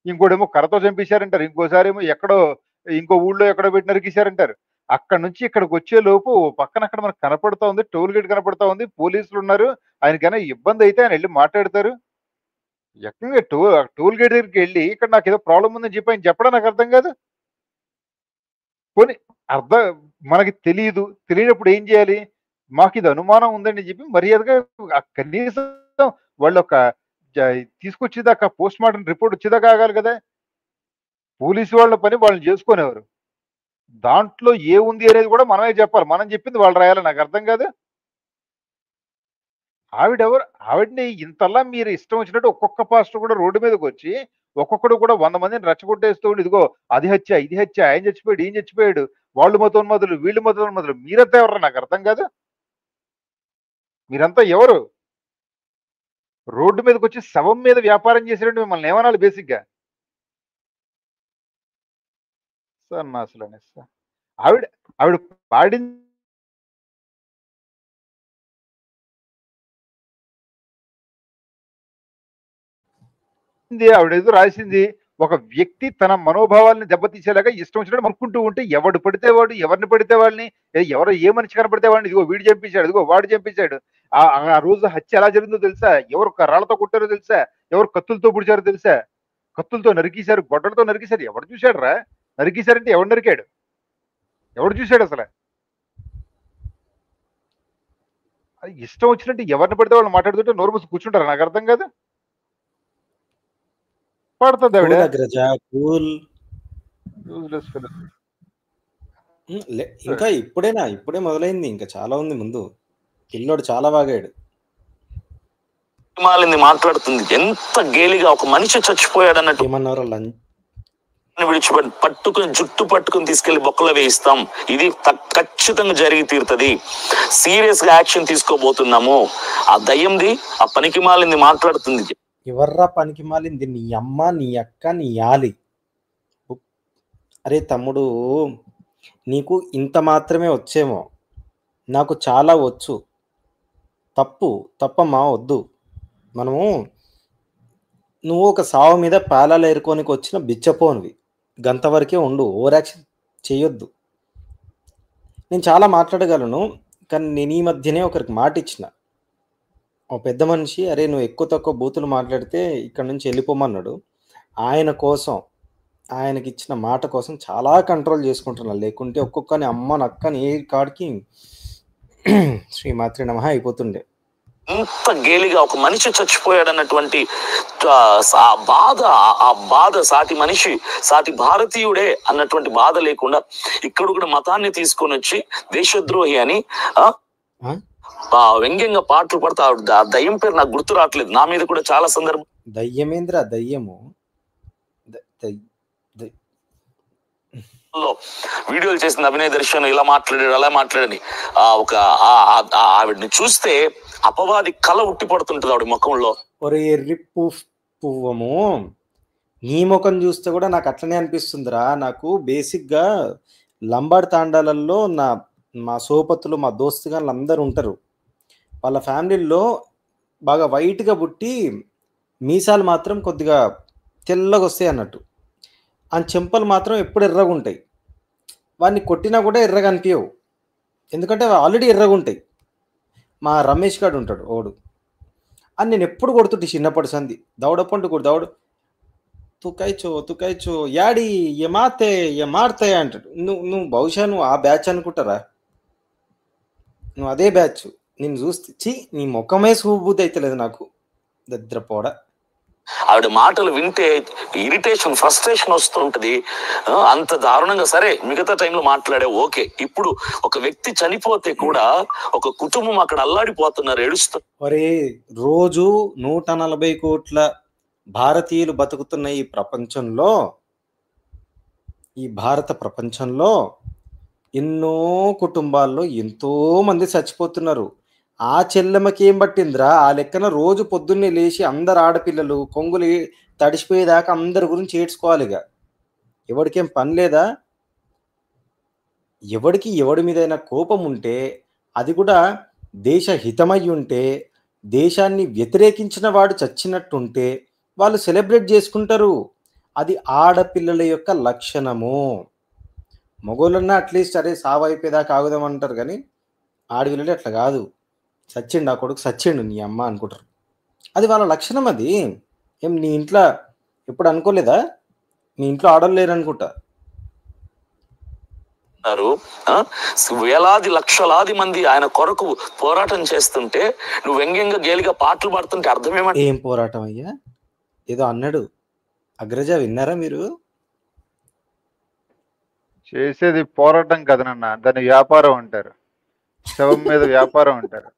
ఇంకోడేమో కర్రతో చంపేశారంటారు, ఇంకోసారి ఏమో ఎక్కడో ఇంకో ఊళ్ళో ఎక్కడో పెట్టి నరికేశారంటారు. అక్కడ నుంచి ఇక్కడికి వచ్చే లోపు పక్కన అక్కడ మనకు కనపడుతూ ఉంది, టోల్ గేట్ కనపడుతూ ఉంది, పోలీసులు ఉన్నారు. ఆయనకైనా ఇబ్బంది అయితే ఆయన వెళ్ళి మాట్లాడతారు. ఎక్కడ టోల్ గేట్ దగ్గరికి వెళ్ళి ఇక్కడ నాకు ఏదో ప్రాబ్లం ఉందని చెప్పి ఆయన చెప్పడం నాకు అర్థం కాదు. పోనీ మనకి తెలియనప్పుడు ఏం చేయాలి? మాకు ఇది అనుమానం ఉందని చెప్పి మర్యాదగా కనీసం వాళ్ళు ఒక తీసుకొచ్చేదాకా పోస్ట్ మార్టం రిపోర్ట్ వచ్చేదాకా ఆగాలి కదా. పోలీసు వాళ్ళ పని వాళ్ళని చేసుకునేవారు, దాంట్లో ఏముంది అనేది కూడా మనమే చెప్పాలి. మనం చెప్పింది వాళ్ళు రాయాలి. నాకు అర్థం కాదు. ఆవిడని ఇంతలా మీరు ఇష్టం వచ్చినట్టు ఒక్కొక్క పాస్టర్ కూడా రోడ్డు మీదకి వచ్చి ఒక్కొక్కడు కూడా 100 మందిని రెచ్చగొట్టేస్తూ ఉండి, ఇదిగో అది హత్య, ఇది హత్య, ఆయన చచ్చిపోయాడు, ఈయన చచ్చిపోయాడు, వాళ్ళు మతోన్మదులు, వీళ్ళు మతోన్మదులు. మీరంతా ఎవరు? నాకు అర్థం కాదు. మీరంతా ఎవరు? రోడ్డు మీదకి వచ్చి శవం మీద వ్యాపారం చేసేటట్టు మిమ్మల్ని ఏమనాలి బేసిక్గా? సన్నాసులు అనేసి ఆవిడ పాడింది ఆవిడ ఏదో రాసింది. ఒక వ్యక్తి తన మనోభావాలను దెబ్బతీసేలాగా ఇష్టం వచ్చినట్టు అనుకుంటూ ఉంటే ఎవడు పడితే వాడు, ఎవరిని పడితే వాళ్ళని, ఎవరో ఏ మనిషి కనపడితే వాడిని ఇదిగో వీడు చంపించాడు, ఇదిగో వాడు చంపించాడు. ఆ రోజు హత్య ఎలా జరిగిందో తెలుసా? ఎవరు రాళ్లతో కొట్టారో తెలుసా? ఎవరు కత్తులతో పుడిచారో తెలుసా? కత్తులతో నరికేశారు, గొడ్డలతో నరికేశారు. ఎవడు చూశాడు రా? నరికేశారంటే ఎవడు నరికాడు? ఎవడు చూశాడు అసలు? ఇష్టం వచ్చినట్టు ఎవరిని పడితే వాళ్ళు మాట్లాడుతుంటే నోరు మూసి కూర్చుంటారు. నాకు అర్థం కాదు. పడుతుంది ఆవిడ. ఇంకా ఇప్పుడే మొదలైంది, ఇంకా చాలా ఉంది ముందు. పిల్లోడు చాలా బాగాడు. మాట్లాడుతుంది ఎంత గేలిగా, ఒక మనిషి చచ్చిపోయాడు అన్నట్టు. ఏమన్నారు? పట్టుకుని జుట్టు పట్టుకుని తీసుకెళ్లి బొక్కలో వేయిస్తాం, ఇది ఖచ్చితంగా జరిగి తీరుతుంది, సీరియస్ గా యాక్షన్ తీసుకోబోతున్నాము. ఆ దయ్యంది, ఆ పనికి మాలింది మాట్లాడుతుంది. ఎవర్రా పనికి మాలింది? నీ అమ్మ, నీ అక్క, నీ యాలి. అరే తమ్ముడు, నీకు ఇంత మాత్రమే వచ్చేమో, నాకు చాలా వచ్చు. తప్పమ్మా, వద్దు. నువ్వు ఒక సావు మీద పేలాలు ఏరుకోనికి వచ్చిన బిచ్చపోనివి, గంతవరకే ఉండు, ఓవర్ యాక్షన్ చేయొద్దు. నేను చాలా మాట్లాడగలను, కానీ నేను ఈ మధ్యనే ఒకరికి మాట ఇచ్చిన. ఒక పెద్ద మనిషి, అరే నువ్వు ఎక్కువ తక్కువ బూతులు మాట్లాడితే ఇక్కడ నుంచి వెళ్ళిపోమన్నాడు. ఆయన కోసం, ఆయనకి ఇచ్చిన మాట కోసం చాలా కంట్రోల్ చేసుకుంటున్నా. లేకుంటే ఒక్కొక్కని అమ్మ నక్కని ఏ కాడికి శ్రీమాత్రి నమః అయిపోతుండే. ఎంత గేలిగా ఒక మనిషి చచ్చిపోయాడు అన్నటువంటి ఆ బాధ సాటి మనిషి, సాటి భారతీయుడే అన్నటువంటి బాధ లేకుండా ఇక్కడ కూడా మతాన్ని తీసుకొని వచ్చి దేశద్రోహి అని వ్యంగ్యంగా పాటలు పడతా. ఆ దయ్యం పేరు నాకు గుర్తు రావట్లేదు. నా మీద కూడా చాలా సందర్భం. దయ్యమేంద్ర దయ్యము వీడియోలు చేసింది అభినయ దర్శన్, ఇలా మాట్లాడాడు అలా మాట్లాడని ఒక ఆవిడని చూస్తే అపవాది కళ ఉట్టి పడుతుంటది ఆవిడ ముఖంలో. ఒరే ఎర్రి పువ్వము, నీ ముఖం చూస్తే కూడా నాకు అట్లనే అనిపిస్తుందిరా. నాకు బేసిక్గా లంబాడి తాండాలలో మా సోపతులు, మా దోస్తుగాళ్ళు అందరూ ఉంటారు. వాళ్ళ ఫ్యామిలీల్లో బాగా వైట్గా పుట్టి మీసాలు మాత్రం కొద్దిగా తెల్లగా వస్తాయి అన్నట్టు. ఆ చెంపలు మాత్రం ఎప్పుడు ఎర్రగా ఉంటాయి. వాడిని కొట్టినా కూడా ఎర్రగా అనిపించవు, ఎందుకంటే ఆల్రెడీ ఎర్రగా ఉంటాయి. మా రమేష్ గారు ఉంటాడు ఓడు, అని నేను ఎప్పుడు కొడుతుంటే చిన్నప్పటి సంది దౌడపండు కూడా దౌడు తుకాయిచో యాడి మారుతాయి అంటాడు. నువ్వు బహుశా నువ్వు ఆ బ్యాచ్ అనుకుంటారా? నువ్వు అదే బ్యాచ్. నేను చూస్తే నీ ముఖమే శుభబుద్ధి అవుతలేదు నాకు, దద్రపోడ. ఆవిడ మాటలు వింటే ఇరిటేషన్, ఫ్రస్ట్రేషన్ వస్తుంటది. అంత దారుణంగా. సరే మిగతా టైంలో మాట్లాడే ఓకే, ఇప్పుడు ఒక వ్యక్తి చనిపోతే కూడా ఒక కుటుంబం అక్కడ అల్లాడిపోతున్నారు, ఏడుస్తూ. ఒరే రోజు 140 కోట్ల భారతీయులు బతుకుతున్న ఈ భారత ప్రపంచంలో ఎన్నో కుటుంబాల్లో ఎంతో మంది చచ్చిపోతున్నారు. ఆ చెల్లెమ్మకి ఏం పట్టిందిరా? ఆ లెక్కన రోజు పొద్దున్నే లేచి అందరు ఆడపిల్లలు కొంగులు తడిసిపోయేదాకా అందరి గురించి ఏడ్చుకోవాలిగా. ఎవడికేం పని లేదా? ఎవడికి ఎవడి మీదైనా కోపం ఉంటే, అది కూడా దేశ హితమై ఉంటే, దేశాన్ని వ్యతిరేకించిన వాడు చచ్చినట్టుంటే వాళ్ళు సెలబ్రేట్ చేసుకుంటారు. అది ఆడపిల్లల యొక్క లక్షణము. మగోళ్ళన్నా అట్లీస్ట్ అరే సావు అయిపోయేదాకా ఆగుదామంటారు, కానీ ఆడపిల్లలు అట్లా కాదు. సచ్చిండు, ఆ కొడుకు సచ్చిండు నీ అమ్మ అనుకుంటారు. అది వాళ్ళ లక్షణం. అది ఏం నీ ఇంట్లో ఎప్పుడు అనుకోలేదా? నీ ఇంట్లో ఆడలు లేరు అనుకుంటా. వేలాది లక్షలాది మంది ఆయన కొరకు పోరాటం చేస్తుంటే నువ్వు వ్యంగ్యంగా గేలిగా పాటలు పాడుతుంటే అర్థమేమంటే? ఏం పోరాటం అయ్యా? ఏదో అన్నాడు అగ్రజ, విన్నారా మీరు? చేసేది పోరాటం కదనన్నా, దాన్ని వ్యాపారం అంటారు. శవం మీద వ్యాపారం అంటారు.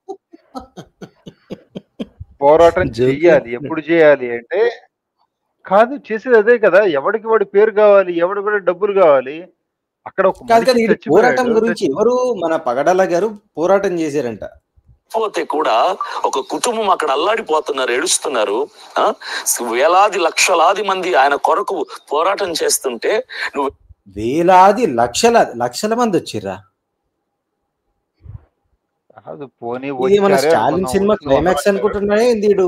పోరాటం చెయ్యాలి. ఎప్పుడు చేయాలి అంటే, కాదు చేసేది అదే కదా. ఎవడికి వాడి పేరు కావాలి, ఎవడికి కూడా డబ్బులు కావాలి. అక్కడ ఒక పోరాటం గురించి ఎవరు మన పగడాల గారు పోరాటం చేశారంట. పోతే కూడా ఒక కుటుంబం అక్కడ అల్లాడిపోతున్నారు, ఏడుస్తున్నారు. వేలాది లక్షలాది మంది ఆయన కొరకు పోరాటం చేస్తుంటే నువ్వు వేలాది లక్షల మంది వచ్చిర్రా? మన స్టాలిన్ సినిమా క్లైమాక్స్ అనుకుంటున్నాడే ఇందీడు.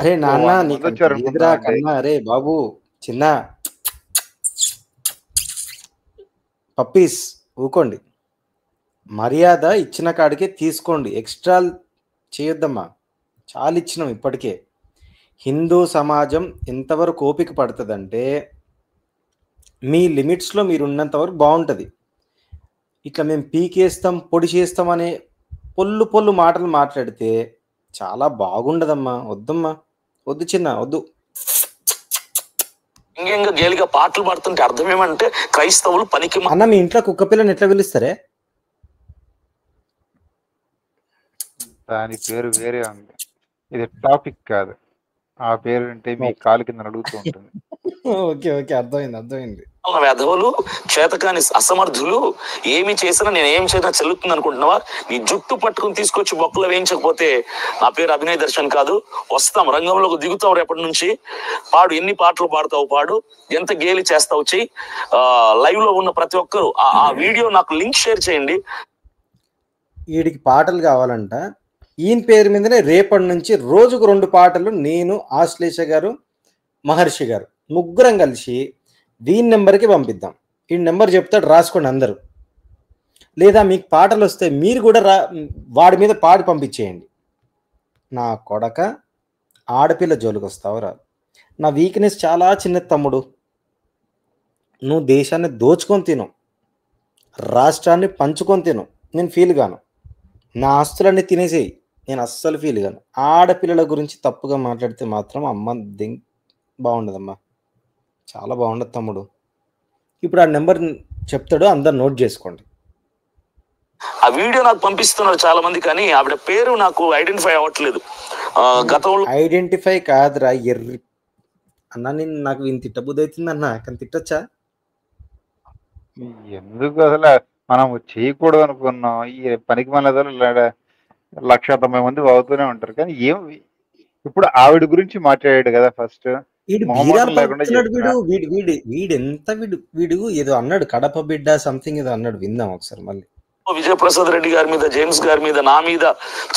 అరే నాన్న నీకు కన్నా, అరే బాబు చిన్న పప్పీస్ ఊకోండి, మర్యాద ఇచ్చిన కాడికే తీసుకోండి, ఎక్స్ట్రా చేయొద్దమ్మా. చాలా ఇచ్చినాం ఇప్పటికే. హిందూ సమాజం ఎంతవరకు ఓపిక పడుతుందంటే, మీ లిమిట్స్లో మీరు ఉన్నంత వరకు బాగుంటుంది. ఇట్లా మేము పీకేస్తాం, పొడి చేస్తాం అనే పొల్లు మాటలు మాట్లాడితే చాలా బాగుండదమ్మా. వద్దమ్మా, వద్దు చిన్న, వద్దు. గేలిగా పాటలు పాడుతుంటే అర్థమేమంటే క్రైస్తవులు పనికి. అన్న మీ ఇంట్లో కుక్క పిల్లని ఎట్లా పిలుస్తారే? దాని పేరు వేరే ఉంది, ఇది టాపిక్ కాదు. ఆ పేరు అంటే మీ కాలు కింద అడుగుతూ ఉంటుంది. ఓకే అర్థమైంది. వెధవులు, చేతకాని అసమర్థులు, ఏమి చేసినా నేను ఏం చేసినా చెల్లుతుంది అనుకుంటున్నావా? నీ జుట్టు పట్టుకుని తీసుకొచ్చి బొక్కలో వేయించకపోతే నా పేరు అభినయ దర్శన్ కాదు. వస్తాం, రంగంలోకి దిగుతావు. రేపటి నుంచి పాడు, ఎన్ని పాటలు పాడతావు పాడు, ఎంత గేలి చేస్తావు చెయ్యి. లైవ్ లో ఉన్న ప్రతి ఒక్కరు ఆ వీడియో నాకు లింక్ షేర్ చేయండి. వీడికి పాటలు కావాలంట. ఈయన పేరు మీదనే రేపటి నుంచి రోజుకు 2 పాటలు నేను, ఆశ్లేష గారు, మహర్షి గారు ముగ్గురం కలిసి దీని నెంబర్కి పంపిద్దాం. ఈ నెంబర్ చెప్తాడు, రాసుకోండి అందరూ. లేదా మీకు పాటలు వస్తే మీరు కూడా వాడి మీద పాడి పంపించేయండి. నా కొడక, ఆడపిల్ల జోలికి వస్తావురా? నా వీక్నెస్ చాలా చిన్న తమ్ముడు. నువ్వు దేశాన్ని దోచుకొని తిను, రాష్ట్రాన్ని పంచుకొని తిను, నేను ఫీల్ గాను. నా ఆస్తులన్నీ తినేసేయి, నేను అస్సలు ఫీల్ గాను. ఆడపిల్లల గురించి తప్పుగా మాట్లాడితే మాత్రం అమ్మ బాగుండదమ్మా, చాలా బాగుండదు తమ్ముడు. ఇప్పుడు ఆ నెంబర్ చెప్తాడు, అందరు నోట్ చేసుకోండి. ఆ వీడియో నాకు పంపిస్తున్నారు చాలా మంది, కానీ ఆవిడ పేరు నాకు ఐడెంటిఫై అవ్వట్లేదు. గతంలో ఐడెంటిఫై కాదురా ఎర్రి అన్న, నేను నాకు ఈయన తిట్టబుద్ధి అవుతుంది అన్న, కానీ తిట్టొచ్చా? ఎందుకు అసలు మనం చేయకూడదు అనుకున్నాం. ఈ పనికి మన 1,90,000 మంది అవుతూనే ఉంటారు. కానీ ఇప్పుడు ఆవిడ గురించి మాట్లాడాడు కదా ఫస్ట్. వీడు మొహమాటం బీరాలు లేకుండా పలుకుతున్నాడు. చెప్తున్నా. వీడు ఏదో అన్నాడు, కడప బిడ్డ సంథింగ్ ఏదో అన్నాడు, విందాం ఒకసారి మళ్ళీ. విజయప్రసాద్ రెడ్డి గారి మీద, జేమ్స్ గారి మీద, నా మీద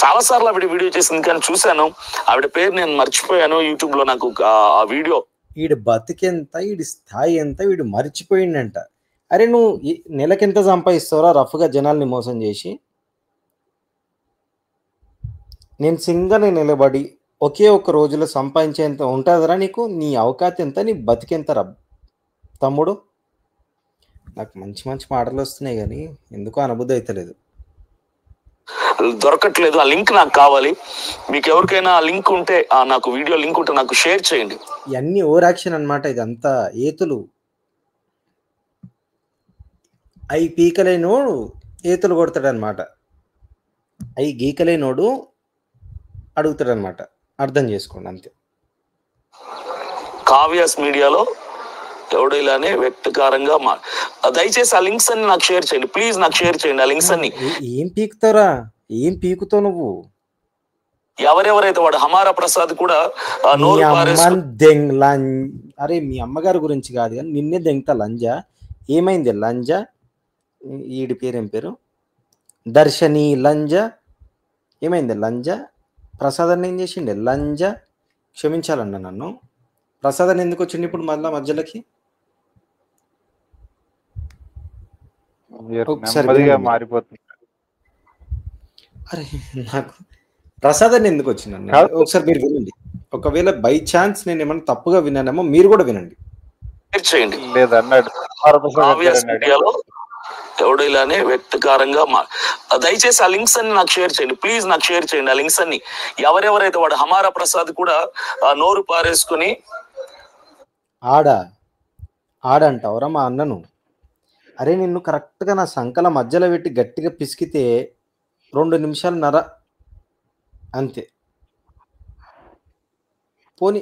చాలా సార్లు ఆవిడ వీడియో చేసింది, కానీ చూశాను. ఆవిడ పేరు నేను మర్చిపోయాను. యూట్యూబ్ లో నాకు ఆ వీడియో. వీడి బతికెంత, వీడి స్థాయి ఎంత, వీడు మర్చిపోయిండంట. అరే నువ్వు నెలకెంత సంపాదిస్తావురా రఫ్గా జనాల్ని మోసం చేసి? నేను సింగల్ నిలబడి ఒకే ఒక్క రోజులో సంపాదించేంత ఉంటుందిరా నీకు? నీ అవకాశం ఎంత, నీ బతికెంత రా తమ్ముడు? నాకు మంచి మంచి మాటలు వస్తున్నాయి కానీ ఎందుకో అనుబుద్ధి అవుతలేదు. దొరకట్లేదు. ఆ లింక్ నాకు కావాలి. మీకు ఎవరికైనా ఆ లింక్ ఉంటే, నాకు వీడియో లింక్ ఉంటే నాకు షేర్ చేయండి. ఇవన్నీ ఓవర్ యాక్షన్ అనమాట. ఇదంతా ఏతులు. అవి పీకలేనోడు ఏతులు కొడతాడనమాట, అవి గీకలేనోడు అడుగుతాడనమాట. అర్థం చేసుకోండి అంతే. కావ్యాస్ మీడియాలో ఎవడో ఇలానే వ్యక్తికారంగా దయచేసి ఆ లింక్స్ అన్ని నాకు షేర్ చేయండి ప్లీజ్. నాకు షేర్ చేయండి ఆ లింక్స్ అన్ని. ఏం పీకుతావురా? ఏం పీకుతావు నువ్వు? ఎవరెవరైతే వాడు హమారా ప్రసాద్ కూడా అరే మీ అమ్మగారి గురించి కాదు కానీ నిన్నే దెంగతా లంజా. ఏమైంది లంజా? ఈడి పేరేం పేరు? దర్శని లంజా. ఏమైంది లంజా? ప్రసాదాన్ని ఏం చేసిండే లంజా? క్షమించాలన్న నన్ను. ప్రసాదాన్ని ఎందుకు వచ్చింది ఇప్పుడు మళ్ళా మధ్యలోకి? మారిపోతుంది. అరే నాకు ప్రసాదాన్ని ఎందుకు వచ్చిందన్న ఒకసారి మీరు వినండి. ఒకవేళ బై ఛాన్స్ నేను ఏమన్నా తప్పుగా విన్నానేమో మీరు కూడా వినండి. చేయండి. లేదన్నాడు ఎవడో ఇలానే వ్యక్తికారంగా దయచేసి ఆ లింక్స్ అన్ని నాకు షేర్ చేయండి ప్లీజ్. నాకు షేర్ చేయండి ఆ లింక్స్ అన్ని. ఎవరెవరైతే వాడు హమారా ప్రసాద్ కూడా నోరు పారేసుకుని ఆడంటావురా మా అన్నను. అరే నిన్ను కరెక్ట్గా నా సంకల మధ్యలో పెట్టి గట్టిగా పిసికితే 2 నిమిషాలు నర అంతే. పోనీ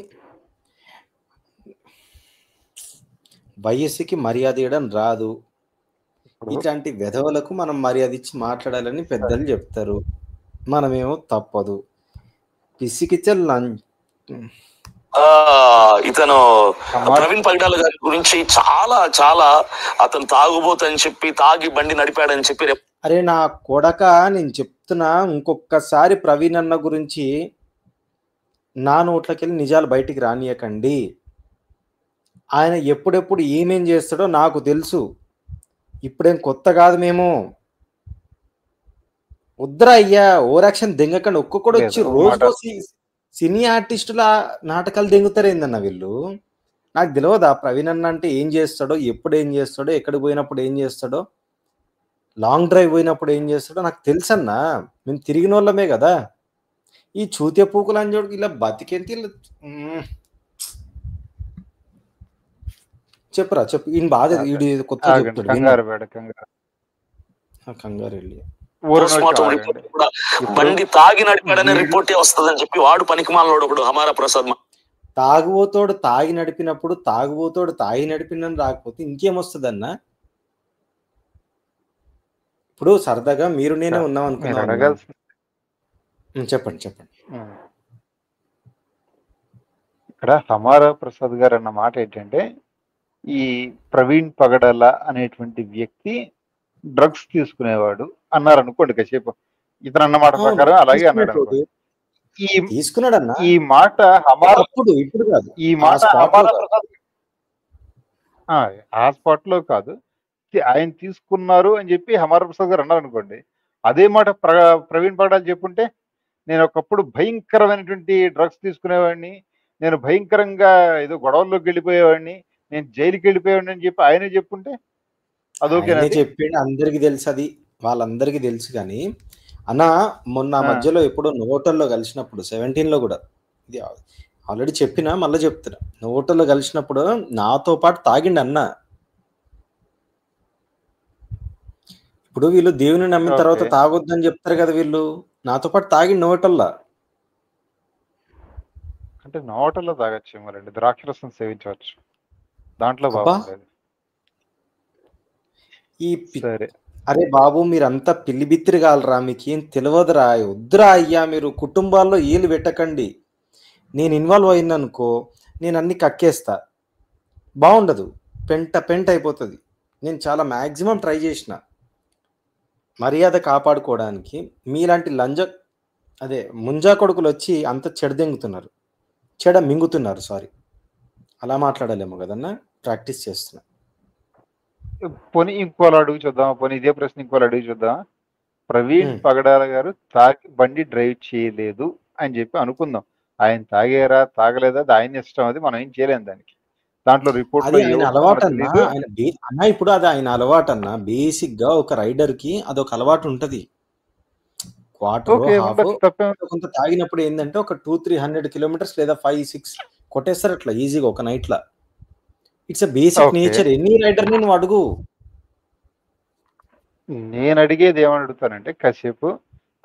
వయస్సుకి మర్యాద ఇవ్వడం రాదు. ఇట్లాంటి వెధవలకు మనం మర్యాద ఇచ్చి మాట్లాడాలని పెద్దలు చెప్తారు. మనమేమో తప్పదు. పిసికితే ఇతను ప్రవీణ్ పగడాల గారి గురించి చాలా చాలా అతను తాగుబోతని చెప్పి, తాగి బండి నడిపాడని చెప్పి. అరే నా కొడక, నేను చెప్తున్నా, ఇంకొకసారి ప్రవీణ్ అన్న గురించి నా నోట్లకెళ్ళి నిజాలు బయటికి రానియకండి. ఆయన ఎప్పుడెప్పుడు ఏమేం చేస్తాడో నాకు తెలుసు. ఇప్పుడేం కొత్త కాదు. మేము వద్దురా అయ్యా ఓవర్ యాక్షన్ దెంగకండి. ఒక్కొక్కడు వచ్చి రోజు సినీ ఆర్టిస్టుల నాటకాలు దెంగుతారేందన్న వీళ్ళు. నాకు తెలియదా ప్రవీణ్ అన్న అంటే ఏం చేస్తాడో, ఎప్పుడు ఏం చేస్తాడో, ఎక్కడికి పోయినప్పుడు ఏం చేస్తాడో, లాంగ్ డ్రైవ్ పోయినప్పుడు ఏం చేస్తాడో నాకు తెలుసన్నా. మేము తిరిగిన వాళ్ళమే కదా. ఈ చూతే పూకులు అని చూడు ఇలా బతికేంటి. చెప్పురా చెప్పు. ఈయన బాధ కొత్త కంగారు వెళ్ళి బండి తాగి నడిపాడనే రిపోర్టే వస్తుందని చెప్పి వాడు పనికిమాలోడు ఒకడు హమారా ప్రసాద్. తాగుబోతోడు తాగి నడిపినప్పుడు తాగుబోతోడు తాగి నడిపినని రాకపోతే ఇంకేమొస్తుందన్న? ఇప్పుడు సరదాగా మీరు నేనే ఉన్నాం అనుకున్నా. చెప్పండి. ఇక్కడ హమారా ప్రసాద్ గారు అన్న మాట ఏంటంటే, ఈ ప్రవీణ్ పగడాల అనేటువంటి వ్యక్తి డ్రగ్స్ తీసుకునేవాడు అన్నారు అనుకోండి కాసేపు. ఇతను అన్నమాట ప్రకారం అలాగే అన్నాడు. తీసుకున్నాడన్నా ఈ మాట ఇప్పుడు కాదు, ఈ మాట ఆ స్పాట్ లో కాదు, ఆయన తీసుకున్నారు అని చెప్పి హమారా ప్రసాద్ గారు అన్నారు అనుకోండి. అదే మాట ప్రవీణ్ పగడాల చెప్పుంటే, నేను ఒకప్పుడు భయంకరమైనటువంటి డ్రగ్స్ తీసుకునేవాడిని, నేను భయంకరంగా ఏదో గొడవల్లోకి వెళ్ళిపోయేవాడిని, నేను జైలుకి వెళ్ళిపోయాడిని అని చెప్పి ఆయనే చెప్పుంటే అదొకే చెప్పిండు. అందరికి తెలుసు, అది వాళ్ళందరికీ తెలుసు. కానీ అన్న మొన్న మధ్యలో ఎప్పుడో నోటల్లో కలిసినప్పుడు 17లో కూడా, ఇది ఆల్రెడీ చెప్పినా మళ్ళీ చెప్తున్నా, నోటల్లో కలిసినప్పుడు నాతో పాటు తాగిండి అన్న. ఇప్పుడు వీళ్ళు దేవుని నమ్మిన తర్వాత తాగొద్దని చెప్తారు కదా, వీళ్ళు నాతో పాటు తాగిండి నోటల్లా. అంటే నోటల్లో తాగొచ్చు మరండి, ద్రాక్షరసం సేవించవచ్చు, దాంట్లో బాగుండేది. సరే అరే బాబు మీరంతా పిల్లి బిత్తిరి కాలరా, మీకేం తెలియదురా, వద్దురా అయ్యా, మీరు కుటుంబాల్లో ఏలు పెట్టకండి. నేను ఇన్వాల్వ్ అయినానుకో నేను అన్ని కక్కేస్తా, బాగుండదు, పెంట అయిపోతుంది. నేను చాలా మ్యాక్సిమం ట్రై చేసిన మర్యాద కాపాడుకోవడానికి. మీలాంటి ముంజా కొడుకులు వచ్చి అంత చెడ మింగుతున్నారు. సారీ, అలా మాట్లాడలేము కదన్నా, ప్రాక్టీస్ చేస్తున్నా. పోనీ ఇంకోలా అడుగు చూద్దాం, పోనీ ఇదే ప్రశ్న ఇంకోలా అడుగు చూద్దాం. ప్రవీణ్ పగడాల గారు తాగి బండి డ్రైవ్ చేయలేదు అని చెప్పి అనుకుందాం. ఆయన తాగారా తాగలేదా అది ఆయన ఇష్టం, అది మనం ఏం చేయలేం దానికి. దాంట్లో రిపోర్ట్ అది ఆయన అలవాటు అన్నా, ఇప్పుడు అది ఆయన అలవాటు అన్నా. బేసిక్ గా ఒక రైడర్ కి అదొక అలవాటు ఉంటది. క్వార్టర్ హాఫ్ కొంత తాగినప్పుడు ఏంటంటే ఒక 200-300 కిలోమీటర్స్ లేదా 5-6 కొట్టేస్తారు అట్లా ఈజీగా ఒక నైట్ లా. It's a basic nature. Any rider ని నువ్వు అడుగు. నేను అడిగేది ఏమని అడుగుతానంటే, కాసేపు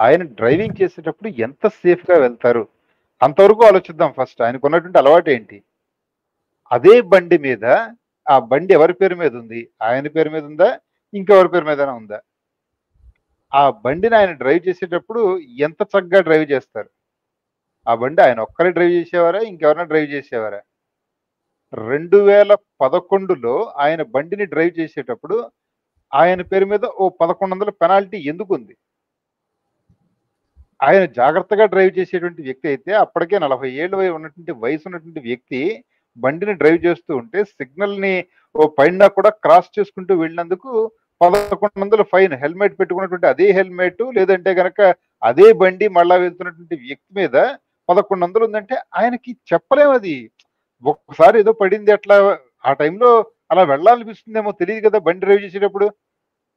ఆయన డ్రైవింగ్ చేసేటప్పుడు ఎంత సేఫ్ గా వెళ్తారు అంతవరకు ఆలోచిద్దాం. ఫస్ట్ ఆయనకు ఉన్నటువంటి అలవాటు ఏంటి, అదే బండి మీద ఆ బండి ఎవరి పేరు మీద ఉంది, ఆయన పేరు మీద ఉందా ఇంకెవరి పేరు మీద ఉందా, ఆ బండిని ఆయన డ్రైవ్ చేసేటప్పుడు ఎంత చక్కగా డ్రైవ్ చేస్తారు. ఆ బండి ఆయన ఒక్కరే డ్రైవ్ చేసేవారా ఇంకెవరైనా డ్రైవ్ చేసేవారా? 2011లో ఆయన బండిని డ్రైవ్ చేసేటప్పుడు ఆయన పేరు మీద ఓ 1100 పెనాల్టీ ఎందుకు ఉంది? ఆయన జాగ్రత్తగా డ్రైవ్ చేసేటువంటి వ్యక్తి అయితే, అప్పటికే 40 ఏళ్ళు ఉన్నటువంటి వయసు ఉన్నటువంటి వ్యక్తి బండిని డ్రైవ్ చేస్తూ ఉంటే సిగ్నల్ ని ఓ పైన కూడా క్రాస్ చేసుకుంటూ వెళ్ళినందుకు 1100 ఫైన్. హెల్మెట్ పెట్టుకున్నటువంటి అదే హెల్మెట్, లేదంటే గనక అదే బండి మళ్ళా వెళ్తున్నటువంటి వ్యక్తి మీద 1100 ఉందంటే ఆయనకి చెప్పలేము. అది ఒక్కసారి ఏదో పడింది, అట్లా ఆ టైంలో అలా వెళ్ళాలనిపిస్తుందేమో, తెలియదు కదా బండి డ్రైవ్ చేసేటప్పుడు.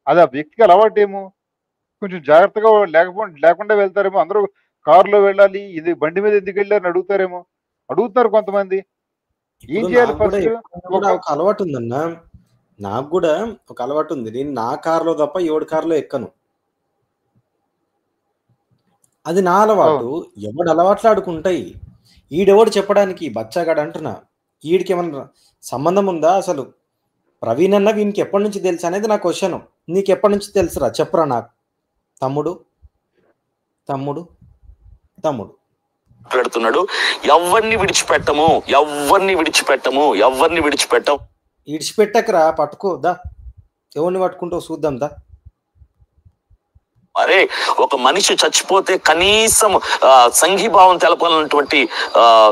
అది ఆ వ్యక్తికి అలవాటేమో, కొంచెం జాగ్రత్తగా లేకుండా వెళ్తారేమో. అందరూ కారులో వెళ్ళాలి, ఇది బండి మీద ఎందుకు వెళ్ళారని అడుగుతారు కొంతమంది. ఏం చేయాలి ఫస్ట్? ఒక అలవాటు ఉందన్నా, నాకు కూడా ఒక అలవాటు ఉంది. నేను నా కారులో తప్ప 7 కారులో ఎక్కను. అది నా అలవాటు. ఎవడు అలవాట్లు ఆడుకుంటాయి. ఈడెవడు చెప్పడానికి బచ్చాగాడు అంటున్నా. ఈడికి ఏమన్నా సంబంధం ఉందా అసలు? ప్రవీణ్ అన్న వీనికి ఎప్పటి నుంచి తెలుసు అనేది నా క్వశ్చన్. నీకు ఎప్పటి నుంచి తెలుసురా చెప్పరా నాకు. తమ్ముడు పెడుతున్నాడు. ఎవరిని విడిచిపెట్టం. విడిచిపెట్టకరా, పట్టుకో దా, ఎవరిని పట్టుకుంటావు చూద్దాం దా. అరే, ఒక మనిషి చచ్చిపోతే కనీసం సంఘీభావం తెలపాలన్నటువంటి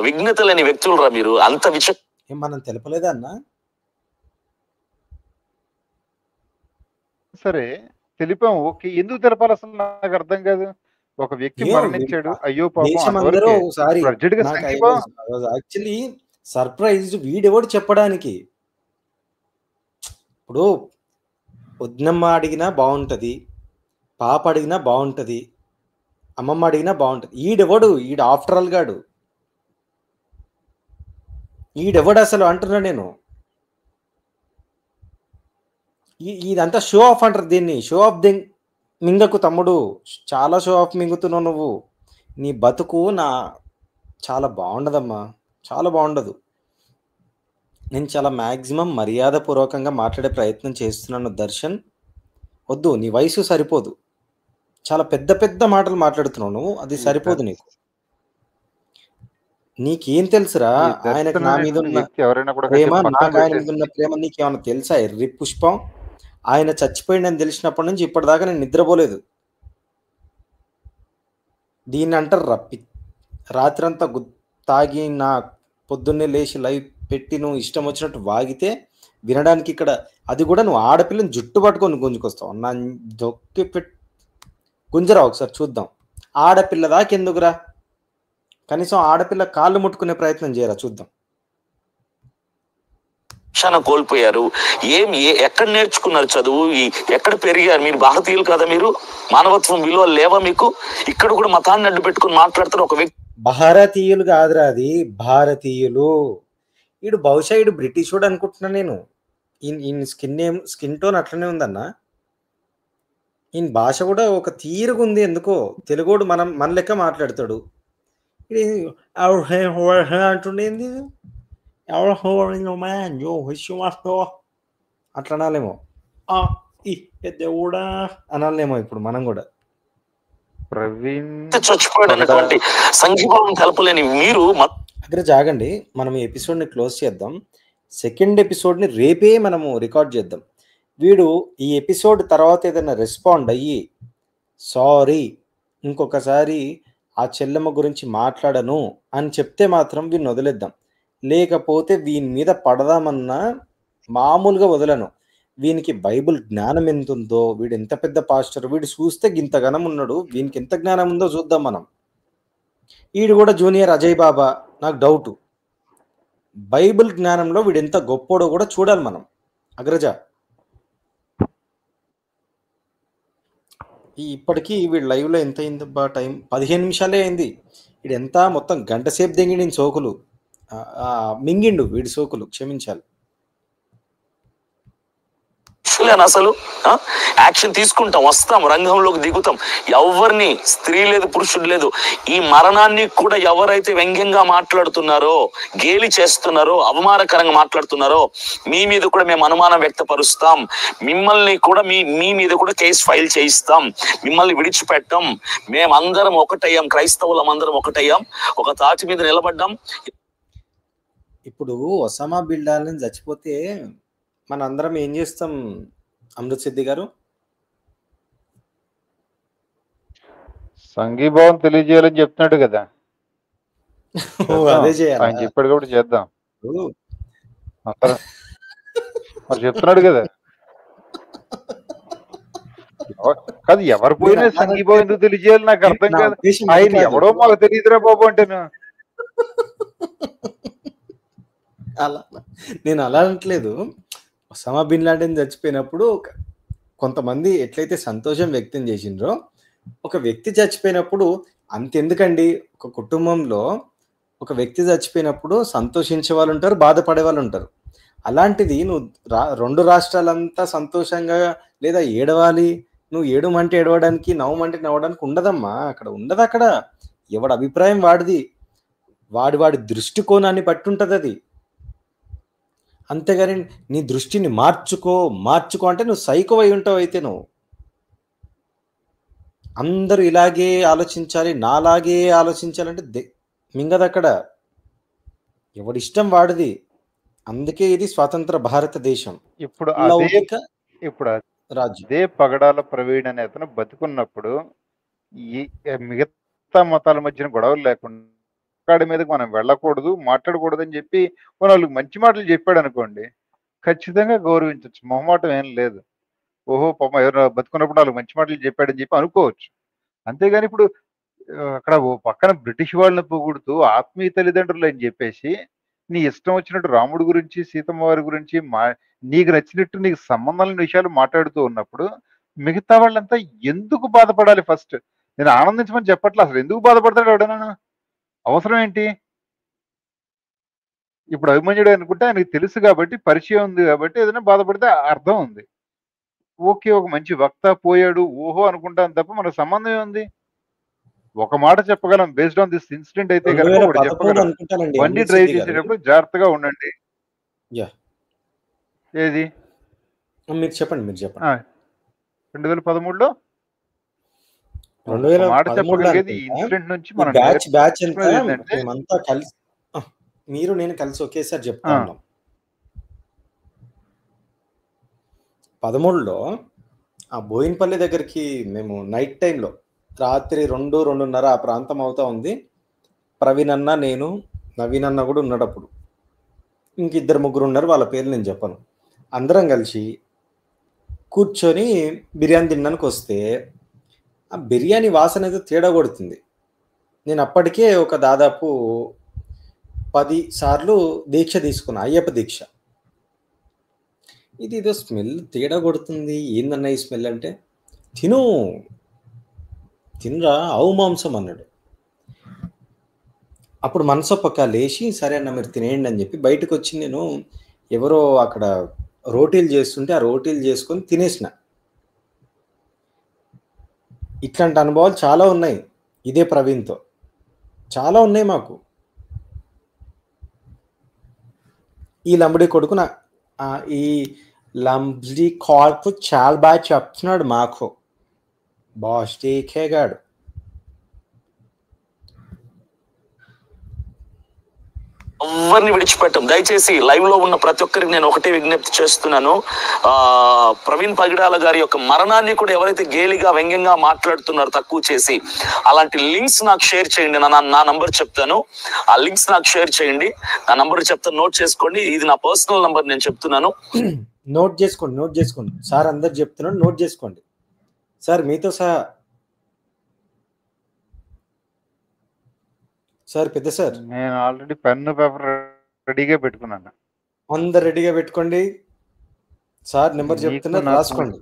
విఘ్నత లేని వ్యక్తులు రా మీరు. అంత మనం తెలపలేదా అన్నా? సరే తెలిపాం, ఓకే. ఎందుకు తెలపాలి అసలు నాకు అర్థం కాదు. ఒక వ్యక్తి మరణించాడు, అయ్యో పాపం, యాక్చువల్లీ సర్ప్రైజ్ వీడెవడు చెప్పడానికి. ఇప్పుడు వదినమ్మ అడిగినా బాగుంటది, పాప అడిగినా బాగుంటది, అమ్మమ్మ అడిగినా బాగుంటది. ఈడ ఆఫ్టర్ ఆల్ గాడు, ఈడెవడు అసలు అంటున్నా నేను. ఇదంతా షో ఆఫ్ అంటారు దీన్ని. షో ఆఫ్ మింగకు తమ్ముడు, చాలా షో ఆఫ్ మింగుతున్నావు నువ్వు. నీ బతుకు చాలా బాగుండదమ్మా, చాలా బాగుండదు. నేను చాలా మ్యాక్సిమం మర్యాదపూర్వకంగా మాట్లాడే ప్రయత్నం చేస్తున్నాను దర్శన్. వద్దు, నీ వయసు సరిపోదు. చాలా పెద్ద పెద్ద మాటలు మాట్లాడుతున్నావు నువ్వు, అది సరిపోదు నీకు. నీకేం తెలుసురా ఆయనకు నా మీద ఉన్న ప్రేమ, నాకు ఆయన మీద ఉన్న ప్రేమ నీకేమన్నా తెలుసా? ఎర్రి పుష్పం. ఆయన చచ్చిపోయిందని తెలిసినప్పటి నుంచి ఇప్పటిదాకా నేను నిద్రపోలేదు. దీన్ని అంటారు రాత్రంతా తాగి నా పొద్దున్నే లేచి లైవ్ పెట్టి నువ్వు ఇష్టం వచ్చినట్టు వాగితే వినడానికి ఇక్కడ. అది కూడా నువ్వు ఆడపిల్లని జుట్టు పట్టుకొని గుంజుకొస్తావు. నా దొక్కి గుంజరా ఒకసారి చూద్దాం. ఆడపిల్ల దాకెందుకురా? కనీసం ఆడపిల్ల కాళ్ళు ముట్టుకునే ప్రయత్నం చేయరా చూద్దాం. కోల్పోయారు. ఎక్కడ నేర్చుకున్నారు చదువు? ఎక్కడ పెరిగారు? మీరు భారతీయులు కదా, మీరు మానవత్వం విలువలు లేవా మీకు? ఇక్కడ కూడా మతాన్ని అడ్డు పెట్టుకుని మాట్లాడతారు ఒక వ్యక్తి. భారతీయులు కాదురా, అది భారతీయులు. ఈడు బహుశా ఈడు బ్రిటిషుడు అనుకుంటున్నా నేను. ఈయన స్కిన్ టోన్ అట్లనే ఉందన్న. ఈయన భాష కూడా ఒక తీరుగా ఉంది ఎందుకో. తెలుగోడు మన లెక్క మాట్లాడతాడు. అంటుండేంది అట్లా అనాలేమో. దేవుడా అనాలేమో ఇప్పుడు మనం కూడా. ప్రవీణ్ చచ్చిపోయాడు పగడాల అనేటువంటి సంఘీభావం తెలపలేని మీరు అగ్ర జాగండి, మనం ఈ ఎపిసోడ్ని క్లోజ్ చేద్దాం. సెకండ్ ఎపిసోడ్ని రేపే మనము రికార్డ్ చేద్దాం. వీడు ఈ ఎపిసోడ్ తర్వాత ఏదైనా రెస్పాండ్ అయ్యి సారీ ఇంకొకసారి ఆ చెల్లెమ్మ గురించి మాట్లాడను అని చెప్తే మాత్రం వీడిని వదిలేద్దాం. లేకపోతే వీని మీద పడదామన్నా మామూలుగా వదలను. వీనికి బైబిల్ జ్ఞానం ఎంత ఉందో, వీడు ఎంత పెద్ద పాస్టర్, వీడు చూస్తే గింత ఘనం ఉన్నాడు, వీనికి ఎంత జ్ఞానం ఉందో చూద్దాం మనం. వీడు కూడా జూనియర్ అజయ్ బాబా, నాకు డౌటు. బైబిల్ జ్ఞానంలో వీడు ఎంత గొప్పోడో కూడా చూడాలి మనం. అగ్రజ ఇప్పటికీ వీడు లైవ్లో ఎంత అయిందబ్బా టైం? 15 నిమిషాలే అయింది. వీడు ఎంత మొత్తం గంట సేపు దెంగిడి సోకులు మింగిండు వీడి సోకులు, క్షమించాలి. అసలు యాక్షన్ తీసుకుంటాం, వస్తాం, రంగంలోకి దిగుతాం. ఎవరిని స్త్రీ లేదు పురుషుడు లేదు, ఈ మరణాన్ని కూడా ఎవరైతే వ్యంగ్యంగా మాట్లాడుతున్నారో, గేలి చేస్తున్నారో, అవమానకరంగా మాట్లాడుతున్నారో మీ మీద కూడా మేము అనుమానం వ్యక్తపరుస్తాం. మిమ్మల్ని కూడా మీ మీద కూడా కేసు ఫైల్ చేయిస్తాం. మిమ్మల్ని విడిచిపెట్టాం. మేమందరం ఒకటయ్యాం, క్రైస్తవులం అందరం ఒకటయ్యాం, ఒక తాటి మీద నిలబడ్డాం. ఇప్పుడు ఒసామా బిన్ లాడెన్ చచ్చిపోతే మన అందరం ఏం చేస్తాం అమృత్ సిద్ధి గారు? సంఘీభావం తెలియజేయాలని చెప్తున్నాడు కదా, అదే ఆయన చేయాలి. చెప్పాడు కాబట్టి చేద్దాం. మరి చెప్తున్నాడు కదా, కాదు ఎవరు పోయినా సంఘీభావం ఎందుకు తెలియజేయాలి నాకు అర్థం కాదు. ఆయన ఎవడో మాకు తెలియదురా బాబు అంటేను. అలా నేను అలా అనట్లేదు. ఒసామా బిన్ లాడెన్ చచ్చిపోయినప్పుడు కొంతమంది ఎట్లయితే సంతోషం వ్యక్తం చేసిండ్రో, ఒక వ్యక్తి చచ్చిపోయినప్పుడు అంతెందుకండి, ఒక కుటుంబంలో ఒక వ్యక్తి చచ్చిపోయినప్పుడు సంతోషించే వాళ్ళు ఉంటారు, బాధపడే వాళ్ళు ఉంటారు. అలాంటిది నువ్వు 2 రాష్ట్రాలంతా సంతోషంగా లేదా ఏడవాలి, నువ్వు ఏడమంటే ఏడవడానికి, నవ్వమంటే నవ్వడానికి ఉండదమ్మా. అక్కడ ఉండదు. అక్కడ ఎవడి అభిప్రాయం వాడిది, వాడి దృష్టికోణాన్ని బట్టి ఉంటుంది అది. అంతేగాని నీ దృష్టిని మార్చుకో అంటే నువ్వు సైకో అయి ఉంటావు. అయితే నువ్వు అందరూ ఇలాగే ఆలోచించాలి, నాలాగే ఆలోచించాలంటే మింగదు అక్కడ. ఎవడిష్టం వాడిది. అందుకే ఇది స్వతంత్ర భారతదేశం. ఇప్పుడు రాజ్యం. అదే పగడాల ప్రవీణ్ అనే అతను బతుకున్నప్పుడు ఈ మిగతా మతాల మధ్యన గొడవలు లేకుండా కాడి మీదకి మనం వెళ్ళకూడదు, మాట్లాడకూడదు అని చెప్పి వాళ్ళకి మంచి మాటలు చెప్పాడు అనుకోండి, ఖచ్చితంగా గౌరవించవచ్చు. మొహమాటం ఏం లేదు. ఓహో పాపం ఎవరు బతుకున్నప్పుడు వాళ్ళకి మంచి మాటలు చెప్పాడని చెప్పి అనుకోవచ్చు. అంతేగాని ఇప్పుడు అక్కడ ఓ పక్కన బ్రిటిష్ వాళ్ళని పొగుడుతూ ఆత్మీయ తల్లిదండ్రులు అని చెప్పేసి నీ ఇష్టం వచ్చినట్టు రాముడి గురించి, సీతమ్మ వారి గురించి నీకు నచ్చినట్టు నీకు సంబంధం లేని విషయాలు మాట్లాడుతూ ఉన్నప్పుడు మిగతా వాళ్ళంతా ఎందుకు బాధపడాలి? ఫస్ట్ నేను ఆనందించమని చెప్పట్లే, అసలు ఎందుకు బాధపడతాడు ఎవడన్నా? అవసరం ఏంటి? ఇప్పుడు అభిమన్యుడు అనుకుంటే ఆయనకు తెలుసు కాబట్టి, పరిచయం ఉంది కాబట్టి ఏదైనా బాధపడితే అర్థం ఉంది. ఓకే, ఒక మంచి వక్త పోయాడు ఓహో అనుకుంటాను తప్ప మనకు సంబంధం ఏముంది? ఒక మాట చెప్పగలం, బేస్డ్ ఆన్ దిస్ ఇన్సిడెంట్ అయితే కనుక ఒకటి చెప్పగలం, బండి డ్రైవ్ చేసేటప్పుడు జాగ్రత్తగా ఉండండి. ఏది మీరు చెప్పండి 2013లో మాట చెప్పగలిగేది ఇన్సిడెంట్ నుంచి మనం బ్యాచ్ మేమంతా కలిసి, మీరు నేను కలిసి ఒకేసారి చెప్తా ఉన్నాం. 13లో ఆ బోయిన్పల్లి దగ్గరికి మేము నైట్ టైంలో రాత్రి 2-2:30 ఆ ప్రాంతం అవుతా ఉంది. ప్రవీణ్ అన్న, నేను, నవీన్ అన్న కూడా ఉన్నాడు అప్పుడు. ఇంక 2-3 ఉన్నారు, వాళ్ళ పేర్లు నేను చెప్పను. అందరం కలిసి కూర్చొని బిర్యానీ తినడానికి వస్తే ఆ బిర్యానీ వాసన అయితే తేడా కొడుతుంది. నేను అప్పటికే ఒక దాదాపు 10 సార్లు దీక్ష తీసుకున్నా, అయ్యప్ప దీక్ష. ఇదేదో స్మెల్ తేడా కొడుతుంది, ఏందన్న ఈ స్మెల్ అంటే, తినరా ఆవు మాంసం అన్నాడు. అప్పుడు మనసు పక్క లేచి సరే అన్న మీరు తినేయండి అని చెప్పి బయటకు వచ్చి నేను ఎవరో అక్కడ రోటీలు చేస్తుంటే ఆ రోటీలు చేసుకొని తినేసిన. ఇట్లాంటి అనుభవాలు చాలా ఉన్నాయి ఇదే ప్రవీణ్తో, చాలా ఉన్నాయి మాకు. ఈ లంబడి కొడుకున ఈ లంబ్లీ కార్పు చాలా బాగా చెప్తున్నాడు మాకు బాస్ టీకేగాడు. ఎవరిని విడిచిపెట్టం. దయచేసి లైవ్ లో ఉన్న ప్రతి ఒక్కరికి నేను ఒకటే విజ్ఞప్తి చేస్తున్నాను. ప్రవీణ్ పగిడాల గారి యొక్క మరణాన్ని కూడా ఎవరైతే గేలిగా వ్యంగ్యంగా మాట్లాడుతున్నారో తక్కువ చేసి, అలాంటి లింక్స్ నాకు షేర్ చేయండి. నా నంబర్ చెప్తాను, ఆ లింక్స్ నాకు షేర్ చేయండి. నా నంబర్ చెప్తాను, నోట్ చేసుకోండి. ఇది నా పర్సనల్ నంబర్, నేను చెప్తున్నాను. నోట్ చేసుకోండి సార్, అందరు చెప్తున్నాడు, నోట్ చేసుకోండి సార్, మీతో సహా. సార్ పెద్ద సార్, నేను ఆల్రెడీ పెన్ను పేపర్ రెడీగా పెట్టుకున్నాను. అందరు రెడీగా పెట్టుకోండి. సార్ నెంబర్ చెప్తున్నారు, రాసుకోండి.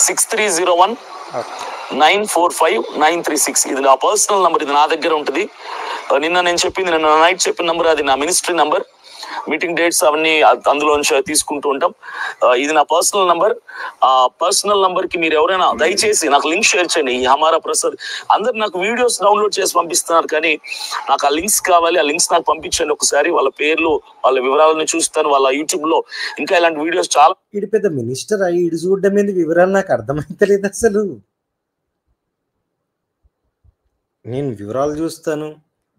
6301945936. ఇది నా పర్సనల్ నంబర్, ఇది నా దగ్గర ఉంటుంది. నిన్న నైట్ చెప్పిన నంబర్, అది నా మినిస్ట్రీ నంబర్. మీటింగ్ డేట్స్ అవన్నీ అందులో తీసుకుంటూ ఉంటాం. ఇది నా పర్సనల్ నంబర్. ఆ పర్సనల్ నంబర్ కి మీరు ఎవరైనా దయచేసి నాకు లింక్ షేర్ చేయండి. ఈ హమారా ప్రసాద్ అందరు నాకు వీడియోస్ డౌన్లోడ్ చేసి పంపిస్తున్నారు, కానీ నాకు ఆ లింక్స్ కావాలి. ఆ లింక్స్ నాకు పంపించండి ఒకసారి. వాళ్ళ పేర్లు, వాళ్ళ వివరాలను చూస్తాను. వాళ్ళ యూట్యూబ్ లో ఇంకా ఇలాంటి వీడియోస్ చాలా. ఇటు పెద్ద మినిస్టర్ అయ్యి ఇటు చూడడం ఏంది, వివరాలు నాకు అర్థమైతలేదు అసలు. నేను వివరాలు చూస్తాను,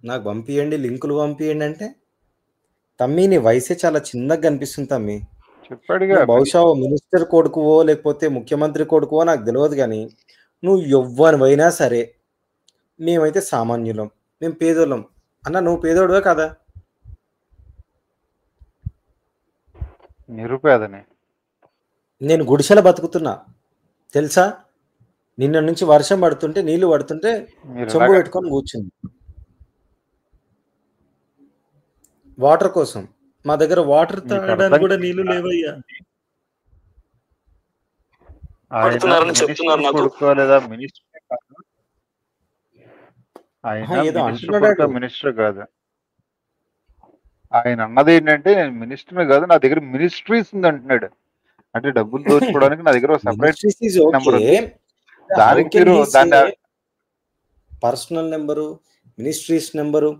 నాకు పంపియండి, లింకులు పంపియండి అంటే, తమ్మి నీ వయసే చాలా చిన్నగా కనిపిస్తుంది తమ్మి. చెప్పాడుగా, బహుశా మినిస్టర్ కొడుకువో లేకపోతే ముఖ్యమంత్రి కొడుకువో నాకు తెలియదు, కానీ నువ్వు ఎవ్వనివైనా సరే మేమైతే సామాన్యులం, మేము పేదోళ్ళం. అన్న నువ్వు పేదోడువే కదా? నిరుపేదని. నేను గుడిసెల బతుకుతున్నా తెలుసా? నిన్న నుంచి వర్షం పడుతుంటే, నీళ్లు పడుతుంటే చెంబు పెట్టుకొని కూర్చుంది వాటర్ కోసం. మా దగ్గర వాటర్ తాగడానికి కూడా నీళ్లు లేవయ్యా. మినిస్టర్ కాదు. ఆయన అన్నది ఏంటంటే, నేను మినిస్టర్ కాదు, నా దగ్గర మినిస్ట్రీస్ ఉంది అంటున్నాడు. అంటే డబ్బులు దోచుకోవడానికి నా దగ్గర సెపరేట్ నెంబర్ ఉంది. దానికి పర్సనల్ నెంబరు, మినిస్ట్రీస్ నెంబరు,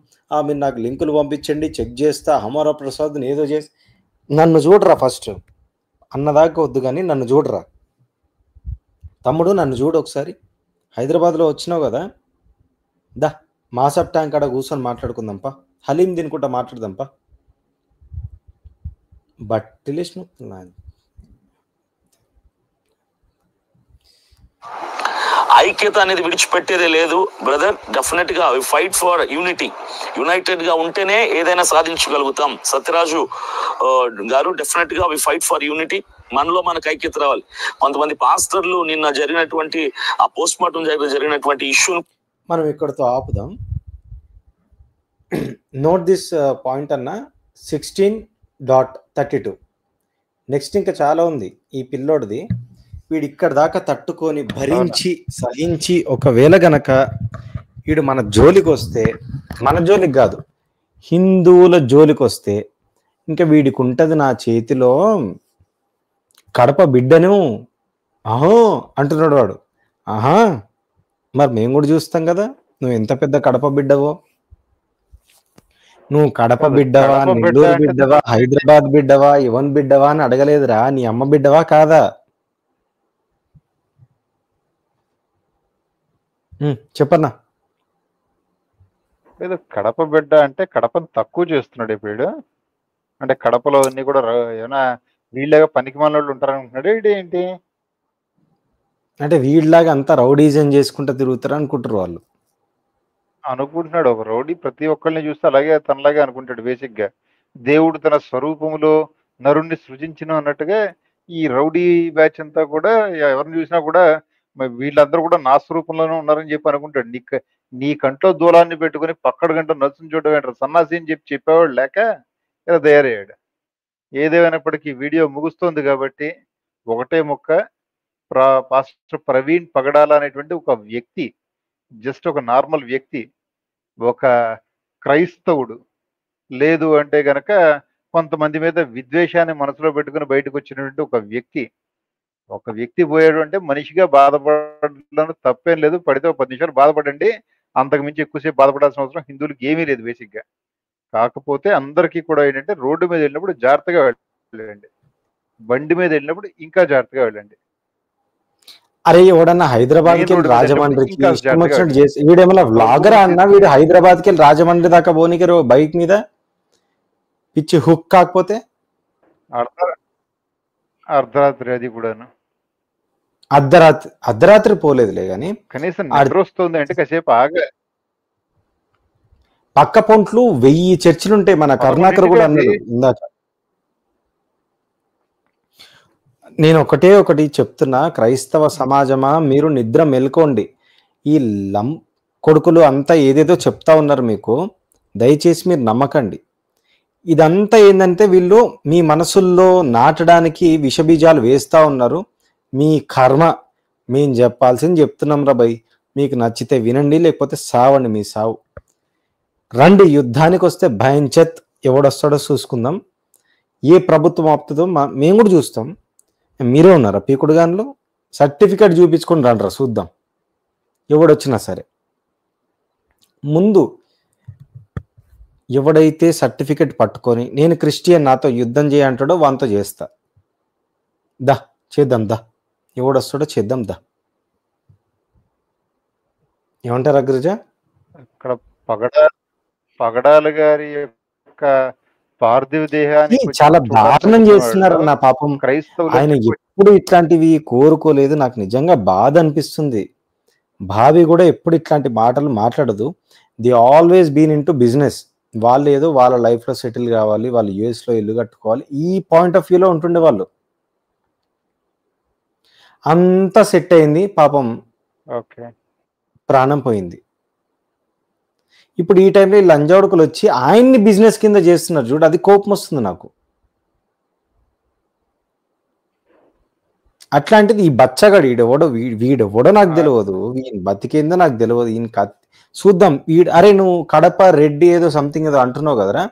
మీరు నాకు లింకులు పంపించండి, చెక్ చేస్తా. హమారా ప్రసాద్ ఏదో చేసి నన్ను చూడరా ఫస్ట్, అన్నదాకా వద్దు కానీ నన్ను చూడరా తమ్ముడు, నన్ను చూడు ఒకసారి. హైదరాబాద్లో వచ్చినావు కదా, దా మాసప్ ట్యాంక్ కాడ కూర్చొని మాట్లాడుకుందాంపా, హలీం తినుకుంటా మాట్లాడదాంపా. బట్టిలేసిన ఐక్యత అనేది విడిచిపెట్టేదే లేదు బ్రదర్. డెఫినెట్ గా ఫైట్ ఫర్ యూనిటీ. యునైటెడ్ గా ఉంటేనే ఏదైనా సాధించగలుగుతాం. సత్యరాజు గారు, డెఫినెట్ గా ఫైట్ ఫర్ యూనిటీ. మనలో మనకు ఐక్యత రావాలి. కొంతమంది పాస్టర్లు నిన్న జరిగినటువంటి ఆ పోస్ట్ మార్టం జరిగినటువంటి ఇష్యూ మనం ఇక్కడతో ఆపుదాం. నోట్ దిస్ పాయింట్ అన్న, 16.32. నెక్స్ట్ ఇంకా చాలా ఉంది ఈ పిల్లోడిది. వీడు ఇక్కడ దాకా తట్టుకొని భరించి సహించి ఒకవేళ గనక వీడు మన జోలికి వస్తే, మన జోలికి కాదు హిందువుల జోలికి వస్తే, ఇంకా వీడికి ఉంటది నా చేతిలో కడప బిడ్డను ఆహో అంటున్నాడు వాడు. ఆహా, మరి మేము కూడా చూస్తాం కదా నువ్వు ఎంత పెద్ద కడప బిడ్డవో. నువ్వు కడప బిడ్డవా, నెల్లూరు బిడ్డవా, హైదరాబాద్ బిడ్డవా, యువన్ బిడ్డవా అని అడగలేదురా, నీ అమ్మ బిడ్డవా కాదా? చెప్పన్నా. లేదు, కడప బిడ్డ అంటే కడపను తక్కువ చేస్తున్నాడు ఇప్పుడు. అంటే కడపలో అన్ని కూడా ఏమైనా వీళ్ళగా పనికి మనోళ్ళు ఉంటారనుకుంటున్నాడు ఏంటి? అంటే వీళ్ళలాగా అంతా రౌడీజం చేసుకుంటూ తిరుగుతారు అనుకుంటారు వాళ్ళు. అనుకుంటున్నాడు ఒక రౌడీ ప్రతి ఒక్కరిని చూస్తే అలాగే తనలాగే అనుకుంటాడు. బేసిక్ గా దేవుడు తన స్వరూపములో నరుణ్ణి సృజించిన అన్నట్టుగా ఈ రౌడీ బ్యాచ్ అంతా కూడా ఎవరిని చూసినా కూడా వీళ్ళందరూ కూడా నా స్వరూపంలోనే ఉన్నారని చెప్పి అనుకుంటాడు. నీ కంట్లో దూలాన్ని పెట్టుకుని పక్కడ గంట నచ్చుని చూడడం ఏంటారు సన్నాసి అని చెప్పేవాడు లేక ఇలా తయారయ్యాడు. ఏదేమైనప్పటికీ వీడియో ముగుస్తోంది కాబట్టి ఒకటే ముక్క, పాస్టర్ ప్రవీణ్ పగడాల అనేటువంటి ఒక వ్యక్తి, జస్ట్ ఒక నార్మల్ వ్యక్తి, ఒక క్రైస్తవుడు, లేదు అంటే గనక కొంతమంది మీద విద్వేషాన్ని మనసులో పెట్టుకుని బయటకు వచ్చినటువంటి ఒక వ్యక్తి పోయాడు అంటే మనిషిగా బాధపడడం తప్పేం లేదు. పడితే 10 నిమిషాలు బాధపడండి, అంతకు మించి ఎక్కువసేపు బాధపడాల్సిన అవసరం హిందువులకి ఏమీ లేదు బేసిక్గా. కాకపోతే అందరికీ కూడా ఏంటంటే రోడ్డు మీద వెళ్ళినప్పుడు జాగ్రత్తగా వెళ్ళండి. బండి మీద వెళ్ళినప్పుడు ఇంకా జాగ్రత్తగా వెళ్ళండి. అరే ఎవడన్నా హైదరాబాద్కి మెయిన్ వెళ్ళి రోడ్డు మీద వెళ్ళినప్పుడు రాజమండ్రికి ఇంకా ఇష్టం జాగ్రత్తగా వచ్చినట్టు వెళ్ళండి. చేసి వీడేమన్నా ఒక వ్లాగరా ఊరు అన్న? వీడు హైదరాబాద్కి వెళ్ళి రాజమండ్రి దాకా పోనీకి బైక్ మీద పిచ్చి హుక్ కాకపోతే అర్ధ- అర్ధరాత్రి అది కూడాను. అర్ధరాత్రి పోలేదులే గాని కనీసం ఆడ నిద్ర వస్తుంది అంటే కాసేపు పక్క పొంట్లు 1000 చర్చిలు ఉంటాయి. మన కరుణాకర్ కూడా 11ంటికి అన్నాడు ఇందాక. నేను ఒకటి చెప్తున్నా, క్రైస్తవ సమాజమా మీరు నిద్ర మెల్కోండి. ఈ కొడుకులు అంతా ఏదేదో చెప్తా ఉన్నారు మీకు, దయచేసి మీరు నమ్మకండి. ఇదంతా ఏంటంటే వీళ్ళు మీ మనసుల్లో నాటడానికి విషబీజాలు వేస్తా ఉన్నారు. మీ కర్మ. మేము చెప్పాల్సింది చెప్తున్నాం రా భయ్. మీకు నచ్చితే వినండి, లేకపోతే సావండి మీ సావు. రండి యుద్ధానికి వస్తే భయంచత్ ఎవడొస్తాడో చూసుకుందాం. ఏ ప్రభుత్వం ఆపుతుందో మేము కూడా చూస్తాం. మీరే ఉన్నారా పీకుడుగాన్లో? సర్టిఫికేట్ చూపించుకొని రండి రా చూద్దాం ఎవడొచ్చినా సరే. ముందు ఎవడైతే సర్టిఫికేట్ పట్టుకొని నేను క్రిస్టియన్ నాతో యుద్ధం చేయంటాడో వాంతో చేస్తా. దా చేద్దాం, దా ఎవడొస్తాడో చేద్దాం, దా. ఏమంటారు అగ్రజ? అక్కడ పగడాల గారి యొక్క పార్థివ దేహానికి చాలా దారుణం చేస్తున్నారు నా పాపం. క్రైస్తవులు ఆయన ఎప్పుడు ఇట్లాంటివి కోరుకోలేదు. నాకు నిజంగా బాధ అనిపిస్తుంది. భావి కూడా ఎప్పుడు ఇట్లాంటి మాటలు మాట్లాడదు. They always been into business. వాళ్ళు ఏదో వాళ్ళ లైఫ్లో సెటిల్ కావాలి, వాళ్ళు యూఎస్లో ఇల్లు కట్టుకోవాలి, ఈ పాయింట్ ఆఫ్ వ్యూలో ఉంటుండే వాళ్ళు. అంతా సెట్ అయింది, పాపం ప్రాణం పోయింది. ఇప్పుడు ఈ టైంలో ఈ లంజావుడుకులు వచ్చి ఆయన్ని బిజినెస్ కింద చేస్తున్నారు చూడు, అది కోపం వస్తుంది నాకు. అట్లాంటిది ఈ బచ్చగాడు వీడెవడో నాకు తెలియదు, ఈయన బతికేందో నాకు తెలియదు. ఈయన చూద్దాం. అరే నువ్వు కడప రెడ్డి ఏదో సంథింగ్ ఏదో అంటున్నావు కదరా,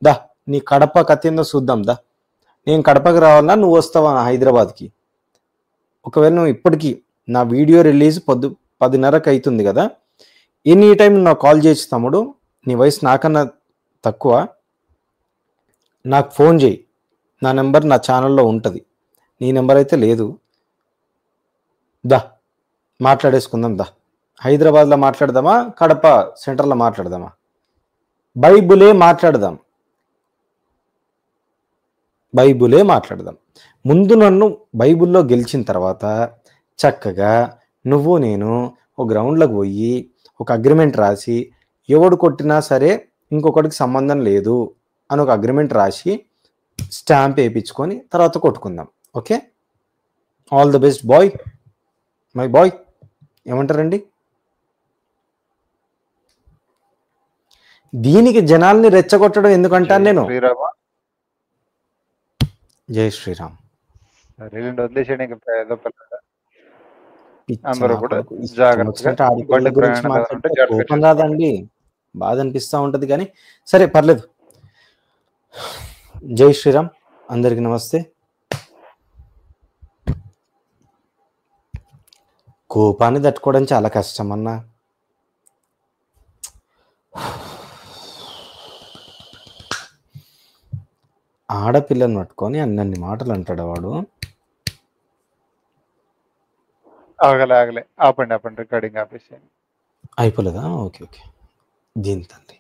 దా నీ కడప కథ ఏందో చూద్దాం దా. నేను కడపకి రావాలన్నా నువ్వు వస్తావా హైదరాబాద్కి? ఒకవేళ నువ్వు ఇప్పటికీ నా వీడియో రిలీజ్ 10:30కి అవుతుంది కదా, ఎనీ టైం నాకు కాల్ చేసి తమ్ముడు, నీ వయసు నాకన్నా తక్కువ, నాకు ఫోన్ చేయి. నా నెంబర్ నా ఛానల్లో ఉంటుంది, నీ నెంబర్ అయితే లేదు. దా మాట్లాడేసుకుందాం, దా హైదరాబాద్లో మాట్లాడదామా, కడప సెంటర్లో మాట్లాడదామా? బైబులే మాట్లాడదాం, బైబులే మాట్లాడదాం. ముందు నన్ను బైబుల్లో గెలిచిన తర్వాత చక్కగా నువ్వు నేను ఒక గ్రౌండ్లోకి పోయి ఒక అగ్రిమెంట్ రాసి, ఎవడు కొట్టినా సరే ఇంకొకటికి సంబంధం లేదు అని ఒక అగ్రిమెంట్ రాసి స్టాంప్ వేయించుకొని తర్వాత కొట్టుకుందాం. Okay, all the best boy, my boy. ఏమంటారండి? దీనికి జనాల్ని రెచ్చగొట్టడం ఎందుకంటాను నేను. జై శ్రీరామ్. కోపం రాదండి, బాధ అనిపిస్తూ ఉంటది కానీ సరే పర్లేదు. జై శ్రీరామ్, అందరికి నమస్తే. కోపాన్ని తట్టుకోవడం చాలా కష్టం అన్నా. ఆడపిల్లని పట్టుకొని అన్ని మాటలు అంటాడు వాడు. ఆగలే ఆపండి రికార్డింగ్ ఆపేసి. అయిపోలేదా? ఓకే దీని తల్లి.